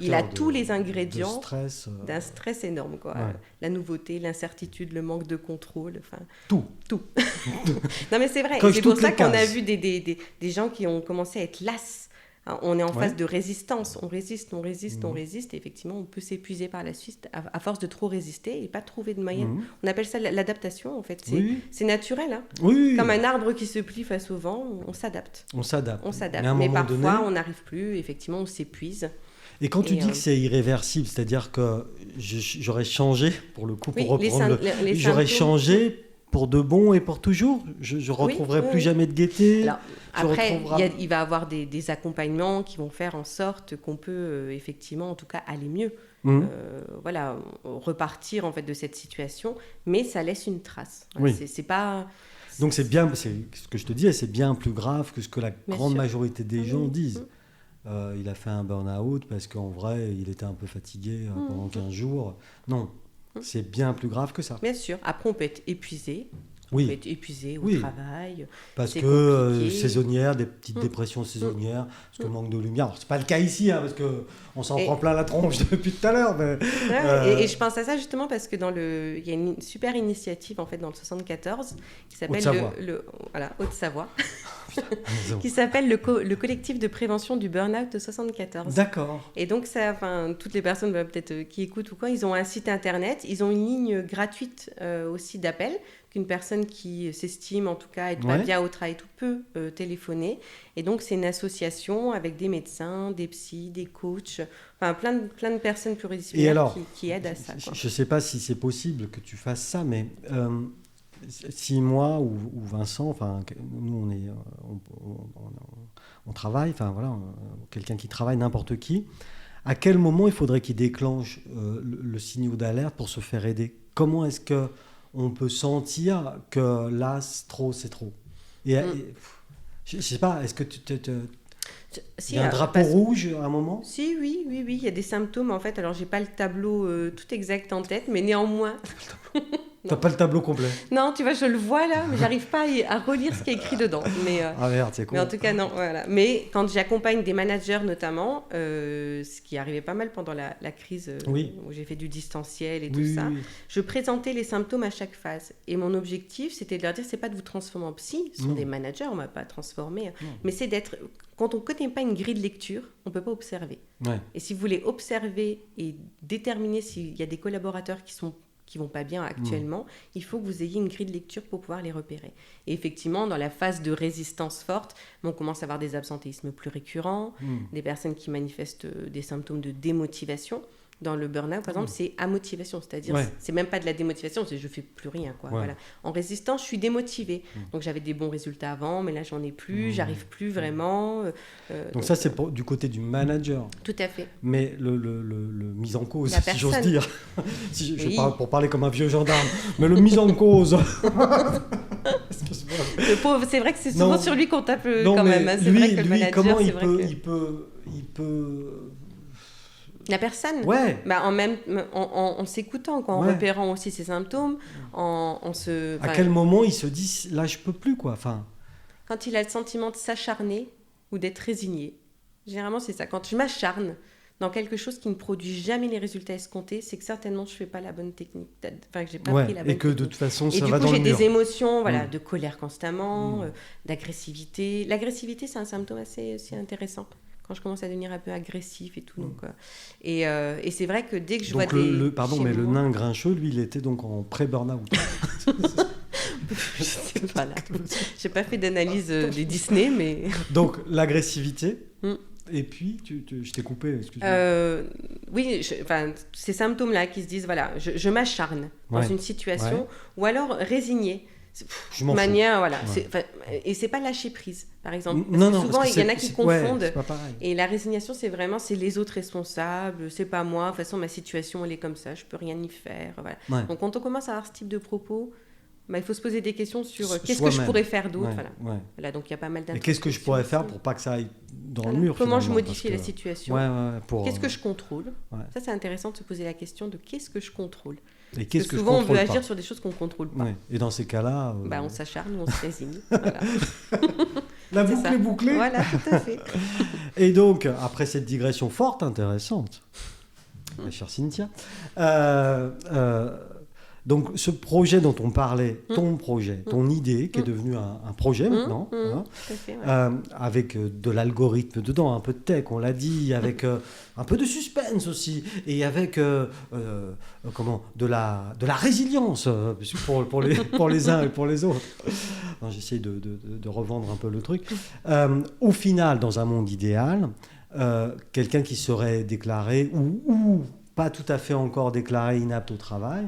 il a tous les ingrédients d'un stress énorme. Quoi. Ouais. La nouveauté, l'incertitude, le manque de contrôle. Tout. Non, mais c'est vrai. Coche C'est pour toutes ça les qu'on a cases. vu des gens qui ont commencé à être las. On est en phase de résistance, on résiste, et effectivement on peut s'épuiser par la suite à force de trop résister et pas trouver de moyenne. On appelle ça l'adaptation en fait, c'est naturel. Hein. Oui. Comme un arbre qui se plie face au vent, on s'adapte. Mais parfois on n'arrive plus, effectivement on s'épuise. Et quand tu dis que c'est irréversible, c'est-à-dire que j'aurais changé, pour le coup, pour reprendre j'aurais changé pour de bon et pour toujours. Je retrouverai plus jamais de gaieté. Alors, après, il va y avoir des accompagnements qui vont faire en sorte qu'on peut effectivement, en tout cas, aller mieux. Repartir en fait de cette situation, mais ça laisse une trace. C'est pas. Donc c'est ce que je te dis, c'est bien plus grave que ce que la grande majorité des gens disent. Il a fait un burn-out parce qu'en vrai, il était un peu fatigué pendant 15 jours. Non, c'est bien plus grave que ça. Bien sûr. Après, on peut être épuisé. On peut être épuisé au travail. Parce que saisonnière, des petites dépressions saisonnières, parce que manque de lumière. Alors, c'est pas le cas ici, parce qu'on s'en prend plein la tronche depuis tout à l'heure. Mais, et je pense à ça justement parce que il y a une super initiative en fait dans le 74 qui s'appelle Haute-Savoie. qui s'appelle le collectif de prévention du burn-out de 74. D'accord. Et donc, toutes les personnes peut-être qui écoutent ou quoi, ils ont un site internet, ils ont une ligne gratuite aussi d'appel qu'une personne qui s'estime en tout cas être pas bien au travail peut téléphoner. Et donc, c'est une association avec des médecins, des psys, des coachs, plein de personnes pluridisciplinaires qui aident à ça. Quoi. Je ne sais pas si c'est possible que tu fasses ça, mais... si moi ou Vincent, nous on travaille, quelqu'un qui travaille, n'importe qui, à quel moment il faudrait qu'il déclenche le signal d'alerte pour se faire aider ? Comment est-ce qu'on peut sentir que là, c'est trop ? Je ne sais pas, est-ce que il y a un drapeau rouge à un moment ? Si, oui, il y a des symptômes en fait. Alors, j'ai pas le tableau tout exact en tête, mais néanmoins... T'as pas le tableau complet ? Non, tu vois, je le vois là, mais j'arrive pas à relire ce qui est écrit dedans. Ah merde, c'est con. Mais en tout cas, non, voilà. Mais quand j'accompagne des managers notamment, ce qui arrivait pas mal pendant la crise où j'ai fait du distanciel et tout ça, je présentais les symptômes à chaque phase. Et mon objectif, c'était de leur dire, c'est pas de vous transformer en psy, ce sont des managers, on m'a pas transformé, mais c'est d'être... Quand on connaît pas une grille de lecture, on peut pas observer. Et si vous voulez observer et déterminer s'il y a des collaborateurs qui vont pas bien actuellement, il faut que vous ayez une grille de lecture pour pouvoir les repérer. Et effectivement, dans la phase de résistance forte, on commence à avoir des absentéismes plus récurrents, des personnes qui manifestent des symptômes de démotivation. Dans le burn-out, par exemple, c'est amotivation, c'est-à-dire c'est même pas de la démotivation, c'est je fais plus rien, quoi. Voilà. En résistance, je suis démotivée. Donc j'avais des bons résultats avant, mais là j'en ai plus, j'arrive plus vraiment. Donc ça c'est du côté du manager. Tout à fait. Mais le mise en cause, si j'ose dire, je parle pour parler comme un vieux gendarme, mais le mise en cause. Le pauvre, c'est vrai que c'est souvent sur lui qu'on tape quand même. Hein. C'est vrai que le manager, comment c'est vrai que... il peut La personne, en s'écoutant, en repérant aussi ses symptômes, à quel moment il se dit là je peux plus quoi. Quand il a le sentiment de s'acharner ou d'être résigné. Généralement c'est ça. Quand je m'acharne dans quelque chose qui ne produit jamais les résultats escomptés, c'est que certainement je fais pas la bonne technique. Que j'ai pas pris la bonne technique. Et que de toute façon ça va dans le mur. Et du coup j'ai des émotions, de colère constamment, d'agressivité. L'agressivité c'est un symptôme assez intéressant. Quand je commence à devenir un peu agressif et tout. Donc, et c'est vrai que dès que je vois le nain grincheux, lui, il était donc en pré-burnout. Je sais pas là. J'ai pas fait d'analyse des Disney, mais... Donc, l'agressivité, et puis, je t'ai coupé, excuse-moi. Oui, ces symptômes-là qui se disent, voilà, je m'acharne dans une situation, ou alors résigné. Et c'est pas lâcher prise par exemple souvent il y en a qui confondent et la résignation c'est les autres responsables, c'est pas moi, de toute façon ma situation elle est comme ça, je peux rien y faire, donc quand on commence à avoir ce type de propos, il faut se poser des questions sur qu'est-ce que je pourrais faire d'autre. Donc il y a pas mal d'introspection. Et qu'est-ce que je pourrais faire pour pas que ça aille dans le mur comment je modifie la situation, qu'est-ce que je contrôle. Ça c'est intéressant de se poser la question de qu'est-ce que je contrôle. Et qu'est-ce que je souvent, on contrôle veut pas. agir sur des choses qu'on ne contrôle pas. Ouais. Et dans ces cas-là... On s'acharne ou on se résigne. Voilà. La C'est boucle ça. est bouclée. Voilà, tout à fait. Et donc, après cette digression forte, intéressante, ma chère Cynthia, donc ce projet dont on parlait, ton projet, ton idée, qui est devenu un projet maintenant, hein, Tout à fait, ouais. avec de l'algorithme dedans, un peu de tech, on l'a dit, avec un peu de suspense aussi, et avec de la résilience pour les uns et pour les autres. Non, j'essaye de revendre un peu le truc. Au final, dans un monde idéal, quelqu'un qui serait déclaré ou pas tout à fait encore déclaré inapte au travail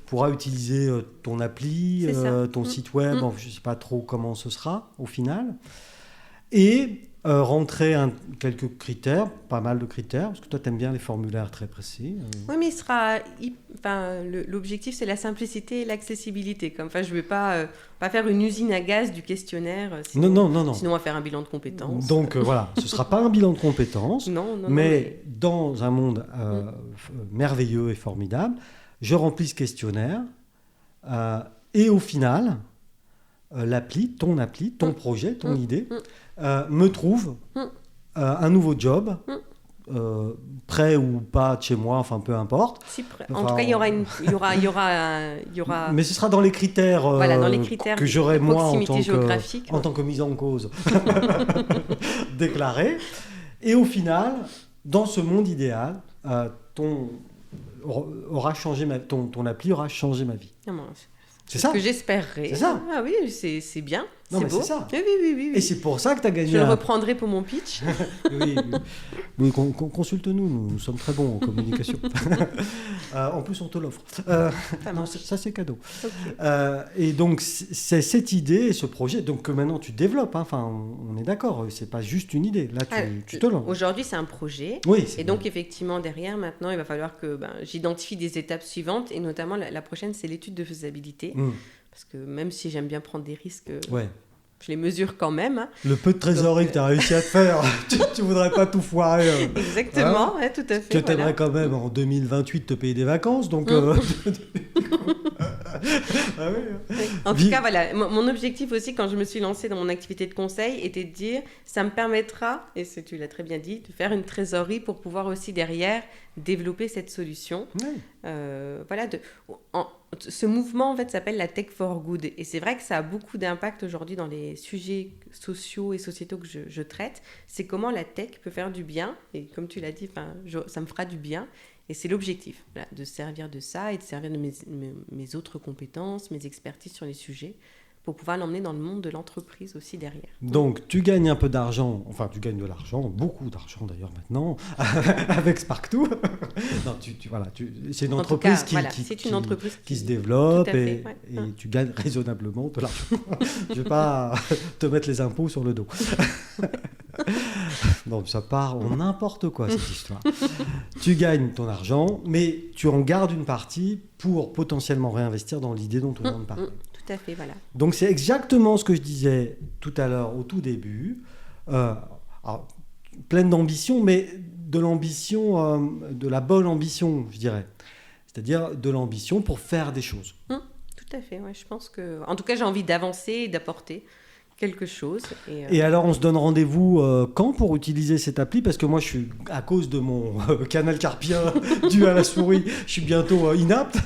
pourra utiliser ton appli, ton site web, je ne sais pas trop comment ce sera au final, et rentrer quelques critères, pas mal de critères, parce que toi tu aimes bien les formulaires très précis. Oui, mais l'objectif c'est la simplicité et l'accessibilité. Je ne vais pas faire une usine à gaz du questionnaire, sinon, non. Sinon on va faire un bilan de compétences. Donc voilà, ce ne sera pas un bilan de compétences, mais dans un monde merveilleux et formidable, je remplis ce questionnaire et au final, ton projet, ton idée, me trouve un nouveau job, près ou pas de chez moi, enfin peu importe. En tout cas, il y aura. Mais ce sera dans les critères, dans les critères que j'aurai moi en tant que mise en cause déclarée. Et au final, dans ce monde idéal, ton appli aura changé ma vie. C'est ça que j'espérerais. C'est ça. Ah oui, c'est bien. Non, c'est beau. C'est ça. Oui. Et c'est pour ça que tu as gagné. Je le reprendrai pour mon pitch. Oui, consulte-nous, nous sommes très bons en communication. En plus, on te l'offre. Ça, c'est cadeau. Okay. Et donc, c'est cette idée et ce projet que maintenant tu développes. On est d'accord, c'est pas juste une idée. Là, tu te lances. Aujourd'hui, c'est un projet. Oui, et donc, effectivement, derrière, maintenant, il va falloir que j'identifie des étapes suivantes. Et notamment, la prochaine, c'est l'étude de faisabilité. Parce que même si j'aime bien prendre des risques, je les mesure quand même. Le peu de trésorerie que tu as réussi à te faire, tu voudrais pas tout foirer. Exactement, tout à fait. Que tu aimerais quand même en 2028 te payer des vacances. Donc, En tout cas, voilà, mon objectif aussi quand je me suis lancée dans mon activité de conseil était de dire, ça me permettra, et tu l'as très bien dit, de faire une trésorerie pour pouvoir aussi derrière développer cette solution. Ce mouvement en fait s'appelle la Tech for Good et c'est vrai que ça a beaucoup d'impact aujourd'hui dans les sujets sociaux et sociétaux que je traite. C'est comment la tech peut faire du bien et comme tu l'as dit, ça me fera du bien. Et c'est l'objectif, de servir de ça et de servir de mes autres compétences, mes expertises sur les sujets, pour pouvoir l'emmener dans le monde de l'entreprise aussi derrière. Donc, tu gagnes un peu d'argent, tu gagnes de l'argent, beaucoup d'argent d'ailleurs maintenant, avec Spark2. Non, c'est une entreprise qui se développe et tu gagnes raisonnablement de l'argent. Je ne vais pas te mettre les impôts sur le dos. Non, ça part en n'importe quoi cette histoire. Tu gagnes ton argent, mais tu en gardes une partie pour potentiellement réinvestir dans l'idée dont on vient de parler. Tout à fait, voilà. Donc c'est exactement ce que je disais tout à l'heure au tout début. Pleine d'ambition, mais de l'ambition, de la bonne ambition, je dirais. C'est-à-dire de l'ambition pour faire des choses. Tout à fait, je pense que... En tout cas, j'ai envie d'avancer et d'apporter quelque chose. Et alors, on se donne rendez-vous quand pour utiliser cette appli ? Parce que moi, je suis, à cause de mon canal carpien dû à la souris, je suis bientôt inapte.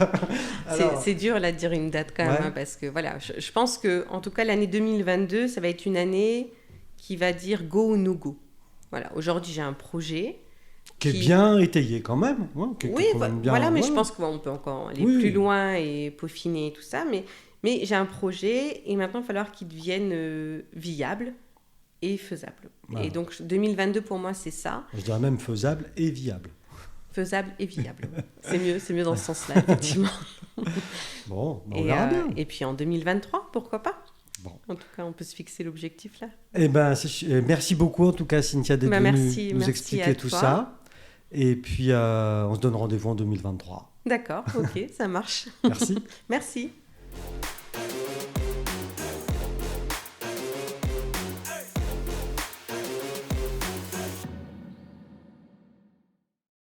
Alors... C'est dur là, de dire une date quand même, parce que voilà, je pense que en tout cas, l'année 2022, ça va être une année qui va dire go ou no go. Voilà, aujourd'hui, j'ai un projet... Qui est bien étayé quand même. Mais je pense qu'on peut encore aller plus loin et peaufiner tout ça, mais j'ai un projet et maintenant, il va falloir qu'il devienne viable et faisable. Voilà. Et donc, 2022, pour moi, c'est ça. Je dirais même faisable et viable. Faisable et viable. C'est mieux dans ce sens-là, effectivement. Bon, on verra bien. Et puis en 2023, pourquoi pas ? Bon. En tout cas, on peut se fixer l'objectif là. Merci beaucoup, en tout cas, Cynthia, d'être venue nous expliquer tout ça. Et puis, on se donne rendez-vous en 2023. D'accord, ok, ça marche. Merci. Merci.